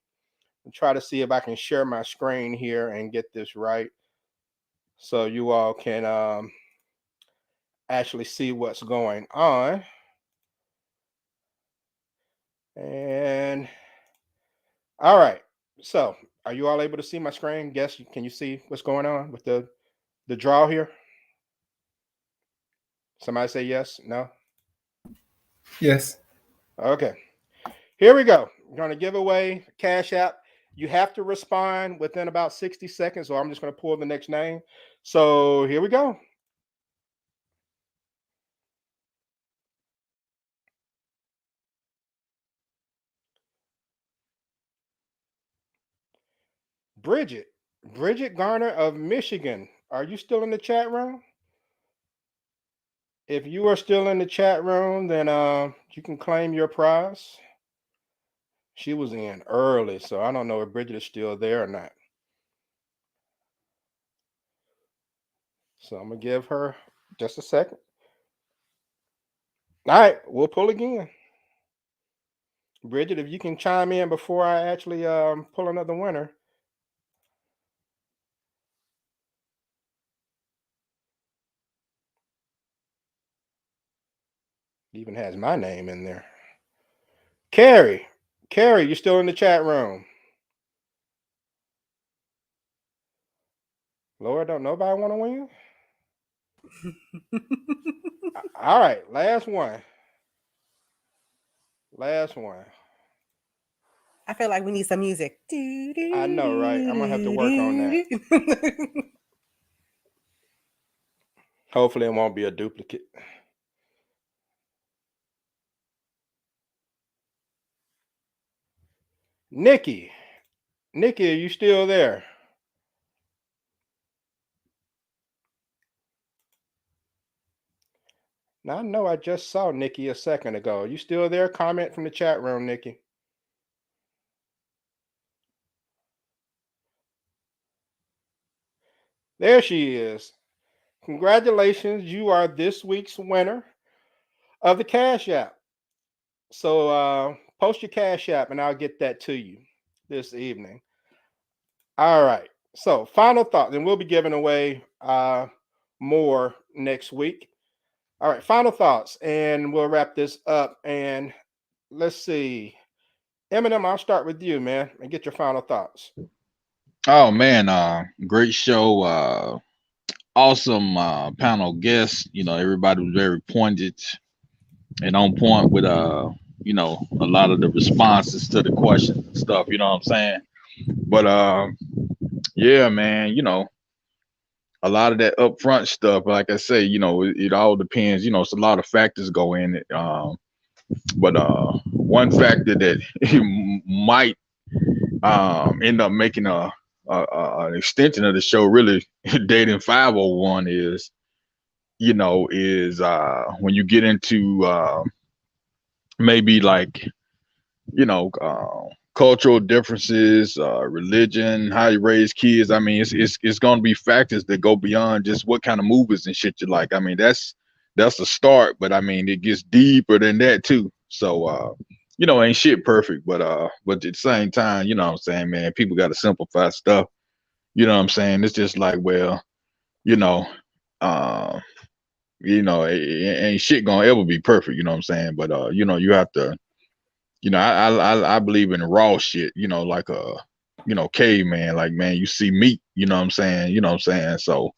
And try to see if I can share my screen here and get this right, so you all can actually see what's going on. And all right, so are you all able to see my screen? Can you see what's going on with the draw here? Somebody say yes, no? Yes. Okay, here we go. We're going to give away Cash App. You have to respond within about 60 seconds, or I'm just going to pull the next name. So here we go. Bridget Garner of Michigan. Are you still in the chat room? If you are still in the chat room, then you can claim your prize. She was in early, so I don't know if Bridget is still there or not. So I'm gonna give her just a second. All right, we'll pull again. Bridget, if you can chime in before I actually pull another winner. Even has my name in there. Carrie, you're still in the chat room. Lord, don't nobody want to win? All right, last one. I feel like we need some music. I know, right? I'm gonna have to work on that. Hopefully it won't be a duplicate. Nikki, are you still there? Now I know I just saw Nikki a second ago. You still there? Comment from the chat room, Nikki. There she is. Congratulations, you are this week's winner of the Cash App. So post your Cash App and I'll get that to you this evening. All right. So final thought, and we'll be giving away more next week. All right, final thoughts, and we'll wrap this up. And let's see. Eminem, I'll start with you, man, and get your final thoughts. Oh man, great show. Awesome panel guests. You know, everybody was very pointed and on point with you know, a lot of the responses to the questions and stuff. You know what I'm saying? But yeah, man. You know, a lot of that upfront stuff. Like I say, you know, it all depends. You know, it's a lot of factors go in it. But one factor that might end up making an extension of the show really dating 501 is, you know, is when you get into maybe like, you know, cultural differences, religion, how you raise kids. I mean, it's going to be factors that go beyond just what kind of movies and shit you like. I mean, that's a start, but I mean, it gets deeper than that too. So you know, ain't shit perfect, but at the same time, you know what I'm saying, man, people got to simplify stuff. You know what I'm saying? It's just like, well, you know, ain't shit gonna ever be perfect. You know what I'm saying? But you know, you have to, you know, I believe in raw shit. You know, like you know, caveman. Like, man, you see meat. You know what I'm saying? You know what I'm saying? So,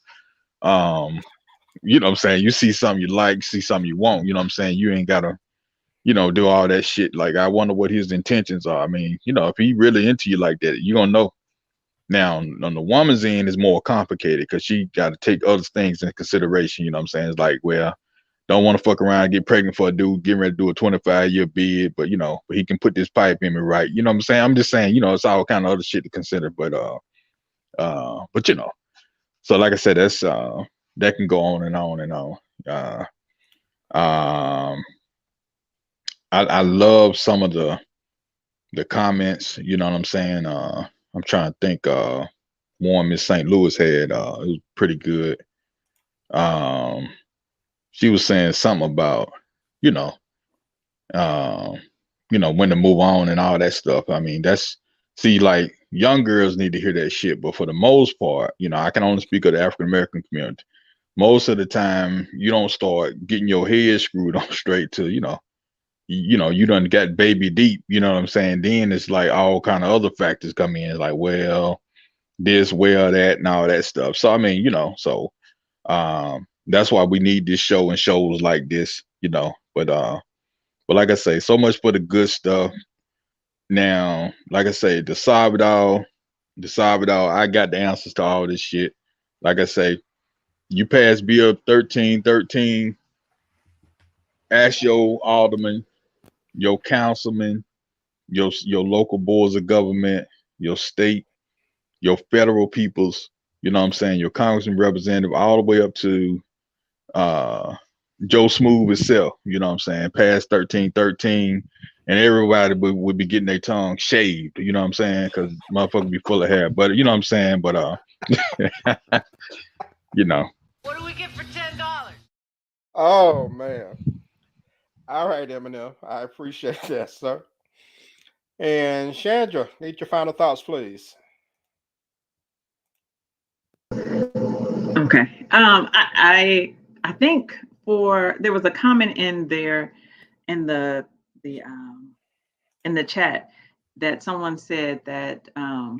you know what I'm saying? You see something you like, see something you want. You know what I'm saying? You ain't gotta, you know, do all that shit. Like, I wonder what his intentions are. I mean, you know, if he really into you like that, you gonna know. Now, on the woman's end, is more complicated because she got to take other things into consideration. You know what I'm saying? It's like, well, don't want to fuck around and get pregnant for a dude getting ready to do a 25-year bid, but you know, but he can put this pipe in me right. You know what I'm saying? I'm just saying, you know, it's all kind of other shit to consider. But you know, so like I said, that's that can go on and on and on. I love some of the comments. You know what I'm saying? I'm trying to think. One Miss St. Louis had, it was pretty good. She was saying something about, you know, when to move on and all that stuff. I mean, see, like, young girls need to hear that shit, but for the most part, you know, I can only speak of the African American community. Most of the time, you don't start getting your head screwed on straight to, you know, you done got baby deep. You know what I'm saying? Then it's like all kind of other factors come in, like, well, this, well, that, and all that stuff. So I mean, you know, so that's why we need this show and shows like this, you know. But like I say, so much for the good stuff. Now, like I say, the solve it all, I got the answers to all this shit. Like I say, you pass Bill 1313, ask your alderman, your councilman, your local boards of government, your state, your federal peoples, you know what I'm saying, your congressman representative, all the way up to Joe Smooth itself, you know what I'm saying, past 1313, and everybody would be getting their tongue shaved, you know what I'm saying, because motherfuckers be full of hair. But you know what I'm saying, but you know. What do we get for $10? Oh man. All right, Eminem. I appreciate that, sir. And Chandra, need your final thoughts, please. Okay. I think there was a comment in there in the chat that someone said that I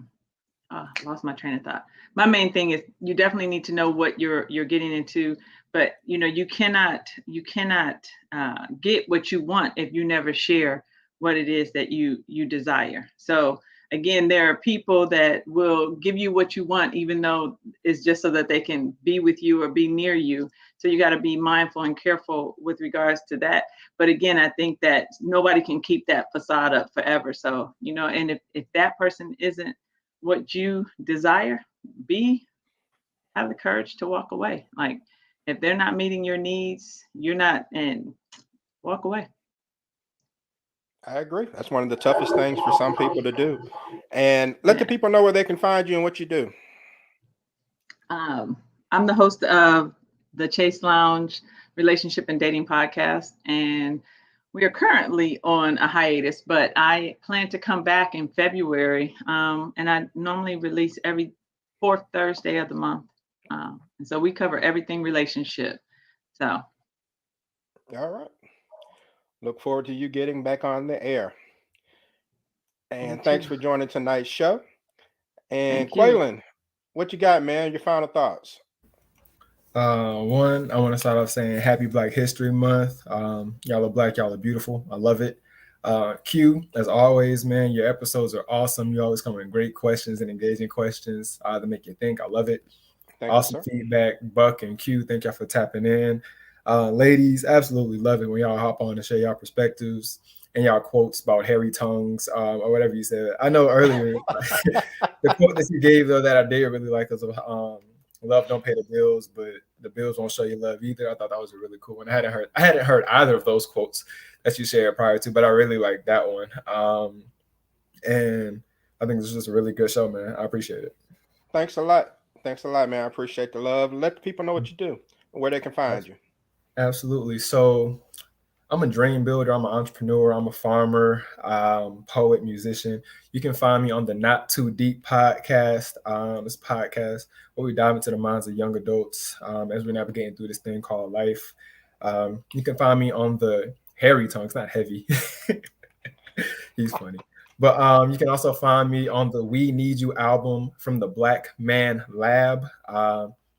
lost my train of thought. My main thing is you definitely need to know what you're getting into, but you know, you cannot get what you want if you never share what it is that you desire. So again, there are people that will give you what you want, even though it's just so that they can be with you or be near you. So you got to be mindful and careful with regards to that. But again, I think that nobody can keep that facade up forever. So, you know, and if that person isn't what you desire, have the courage to walk away. Like, If they're not meeting your needs, you're not, and walk away. I agree. That's one of the toughest things for some people to do. And let the people know where they can find you and what you do. I'm the host of the Chase Lounge Relationship and Dating Podcast, and we are currently on a hiatus, but I plan to come back in February. And I normally release every fourth Thursday of the month. And so we cover everything relationship. So. All right. Look forward to you getting back on the air. And thanks for joining tonight's show. And Quaylen, what you got, man? Your final thoughts. One, I want to start off saying Happy Black History Month. Y'all are black, y'all are beautiful. I love it. Q, as always, man, your episodes are awesome. You always come with great questions and engaging questions that make you think. I love it. Awesome feedback. Buck and Q, thank y'all for tapping in. Ladies, absolutely love it when y'all hop on and share y'all perspectives and y'all quotes about hairy tongues or whatever you said. I know earlier the quote that you gave, though, that I did really like was love don't pay the bills, but the bills won't show you love either. I thought that was a really cool one. I hadn't heard either of those quotes that you shared prior to, but I really like that one. And I think this is just a really good show, man. I appreciate it. Thanks a lot. Thanks a lot, man. I appreciate the love. Let the people know what you do and where they can find you. Absolutely. So I'm a dream builder. I'm an entrepreneur. I'm a farmer, poet, musician. You can find me on the Not Too Deep podcast. This podcast where we dive into the minds of young adults as we're navigating through this thing called life. You can find me on the Hairy Tongue. It's not heavy. He's funny. But you can also find me on the We Need You album from the Black Man Lab.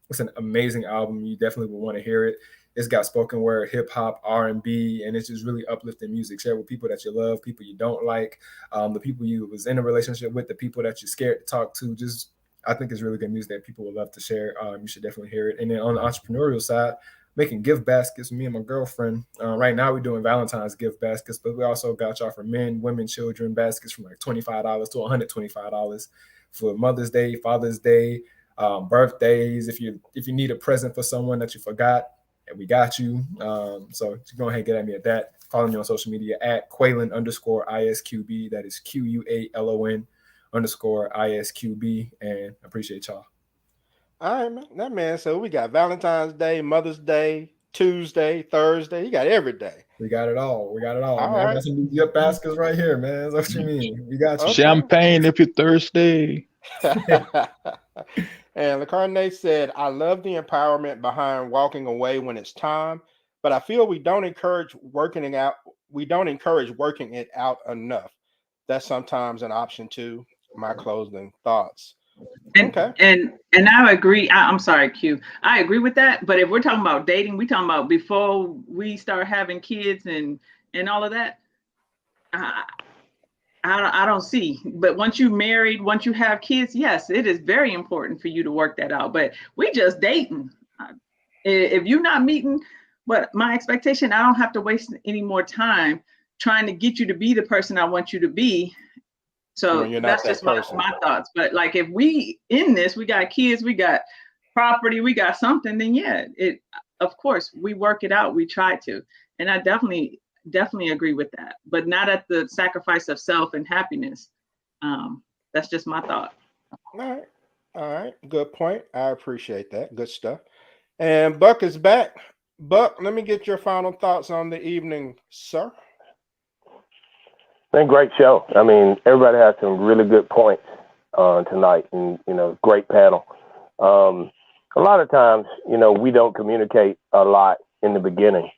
It's an amazing album. You definitely will want to hear it. It's got spoken word, hip hop, R&B, and it's just really uplifting music. Share with people that you love, people you don't like, the people you was in a relationship with, the people that you're scared to talk to. Just, I think it's really good music that people would love to share. You should definitely hear it. And then on the entrepreneurial side, making gift baskets with me and my girlfriend. Right now we're doing Valentine's gift baskets, but we also got y'all for men, women, children baskets from like $25 to $125 for Mother's Day, Father's Day, birthdays. If you need a present for someone that you forgot, and we got you. So go ahead and get at me at that. Follow me on social media at Quaylen_ISQB. That is QUALON_ISQB. And appreciate y'all. All right, man. That man. So we got Valentine's Day, Mother's Day, Tuesday, Thursday. You got every day. We got it all. All man. Right. That's some gift baskets right here, man. That's what you mean. We got you. Okay. Champagne if you're thirsty. And LeCarnay said, I love the empowerment behind walking away when it's time, but I feel we don't encourage working it out. We don't encourage working it out enough. That's sometimes an option too. My closing thoughts. And I agree. I'm sorry, Q. I agree with that. But if we're talking about dating, we talking about before we start having kids and all of that. I don't see. But once you're married, once you have kids, yes, it is very important for you to work that out. But we just dating. If you're not meeting what my expectation, I don't have to waste any more time trying to get you to be the person I want you to be. So that's just my thoughts. But like if we in this, we got kids, we got property, we got something, then yeah, of course we work it out. We try to. And I definitely agree with that, but not at the sacrifice of self and happiness. That's just my thought. All right. Good point. I appreciate that. Good stuff. And Buck is back. Buck, let me get your final thoughts on the evening, sir. Been a great show. I mean, everybody had some really good points tonight, and great panel. A lot of times, we don't communicate a lot in the beginning.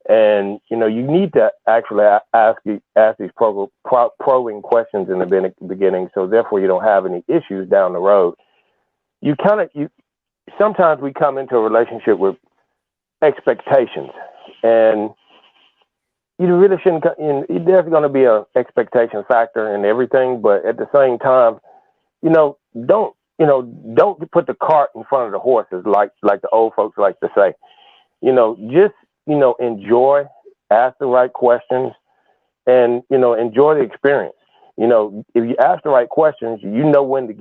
And, you need to actually ask these probing questions in the beginning. So therefore you don't have any issues down the road. Sometimes we come into a relationship with expectations, and you really shouldn't, there's going to be an expectation factor in everything. But at the same time, don't put the cart in front of the horses, like the old folks like to say. Just enjoy, ask the right questions, and, enjoy the experience. If you ask the right questions, know when to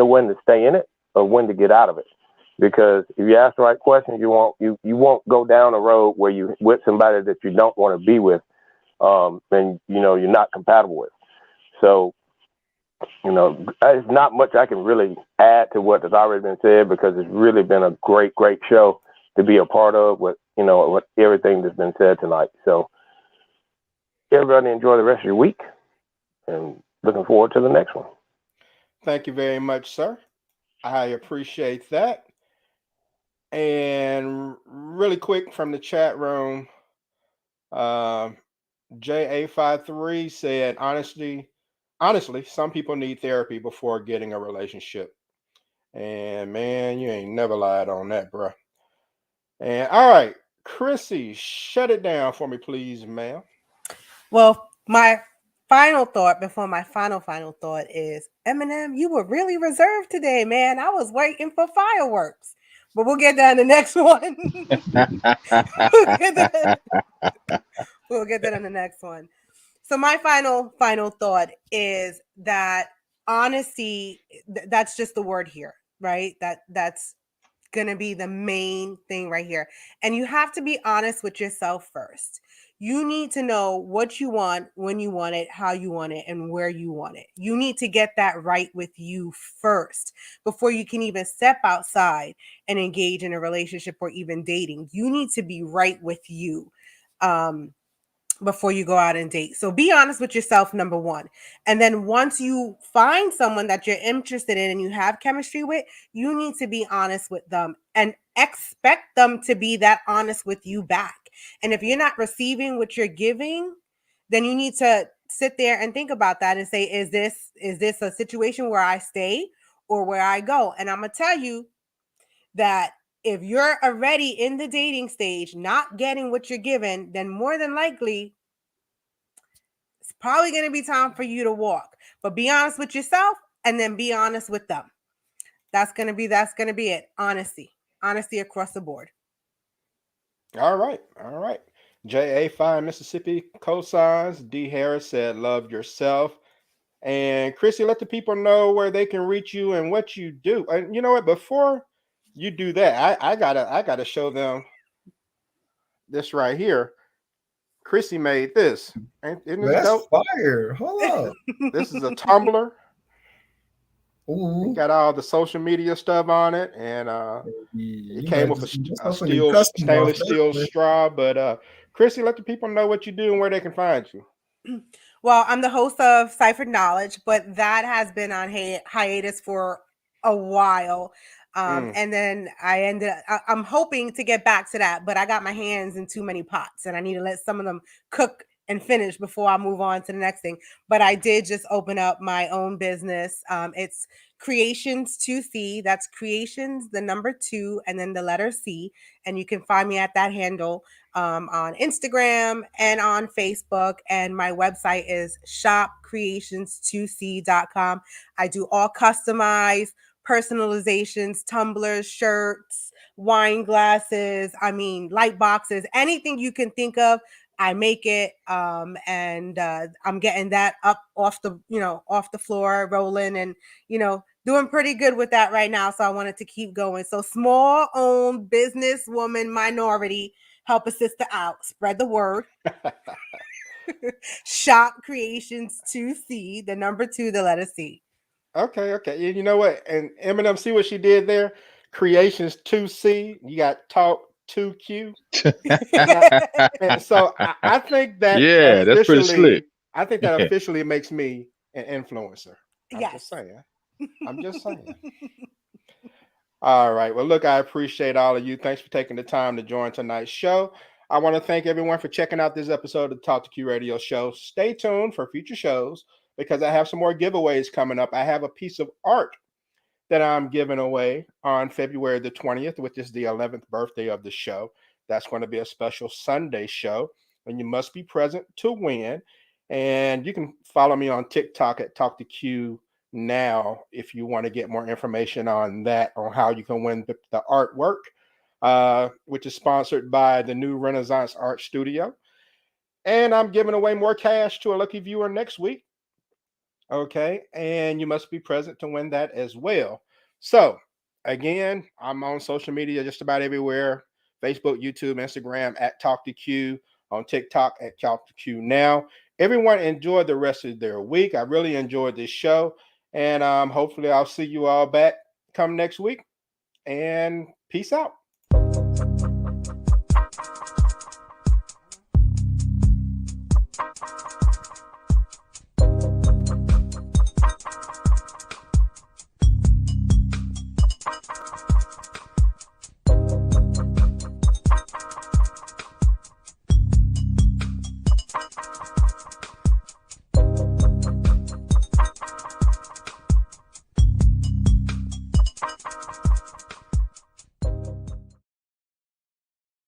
when to stay in it or when to get out of it. because if you ask the right questions, you won't go down a road where you with somebody that you don't want to be with, and you're not compatible with. So, there's not much I can really add to what has already been said, because it's really been a great show to be a part of with everything that's been said tonight. So everybody enjoy the rest of your week, and looking forward to the next one. Thank you very much, sir. I appreciate that. And really quick from the chat room, JA53 said, honestly, some people need therapy before getting a relationship. And man, you ain't never lied on that, bro. And all right, Chrissy, shut it down for me, please, ma'am. Well, my final thought before my final thought is, Eminem, you were really reserved today, man. I was waiting for fireworks. But we'll get that in the next one. We'll get that in the next one. So my final thought is that honesty, that's just the word here, right? That's going to be the main thing right here. And you have to be honest with yourself first. You need to know what you want, when you want it, how you want it, and where you want it. You need to get that right with you first before you can even step outside and engage in a relationship or even dating. You need to be right with you before you go out and date. So be honest with yourself, number one. And then once you find someone that you're interested in and you have chemistry with, you need to be honest with them and expect them to be that honest with you back. And if you're not receiving what you're giving, then you need to sit there and think about that and say, is this a situation where I stay or where I go? And I'm going to tell you that if you're already in the dating stage, not getting what you're given, then more than likely, it's probably going to be time for you to walk. But be honest with yourself and then be honest with them. That's going to be it. Honesty across the board. All right. JA5 Mississippi cosigns. D Harris said, love yourself. And Chrissy, let the people know where they can reach you and what you do. And you know what? Before you do that, I gotta show them this right here. Chrissy made this. Isn't this That's dope? fire. Hold up. This is a tumbler. Ooh. It got all the social media stuff on it, and it came with a stainless steel straw. But Chrissy, let the people know what you do and where they can find you. Well, I'm the host of Ciphered Knowledge, but that has been on hiatus for a while. And then I'm hoping to get back to that, but I got my hands in too many pots and I need to let some of them cook and finish before I move on to the next thing. But I did just open up my own business. It's Creations 2C. That's Creations, the number 2, and then the letter C. And you can find me at that handle on Instagram and on Facebook. And my website is shopcreations2c.com. I do all customized personalizations, tumblers, shirts, wine glasses, light boxes, anything you can think of. I make it, and I'm getting that up off the floor, rolling, and doing pretty good with that right now. So I wanted to keep going. So small-owned businesswoman minority, help a sister out, spread the word. Shop Creations 2C, the number 2, the letter C. Okay. You know what? And Eminem, see what she did there? Creations 2C. You got Talk 2Q. And so I think that that's pretty slick. I think that officially makes me an influencer. Yes. I'm just saying. All right. Well, look, I appreciate all of you. Thanks for taking the time to join tonight's show. I want to thank everyone for checking out this episode of the Talk to Q Radio Show. Stay tuned for future shows because I have some more giveaways coming up. I have a piece of art that I'm giving away on February the 20th, which is the 11th birthday of the show. That's going to be a special Sunday show, and you must be present to win. And you can follow me on TikTok at Talk to Q now if you want to get more information on that, on how you can win the artwork, which is sponsored by the New Renaissance Art Studio. And I'm giving away more cash to a lucky viewer next week. Okay, and you must be present to win that as well. So Again, I'm on social media just about everywhere: Facebook, YouTube, Instagram at Talk to Q, on TikTok at Talk to Q Now. Everyone enjoy the rest of their week. I really enjoyed this show, and hopefully I'll see you all back come next week. And peace out.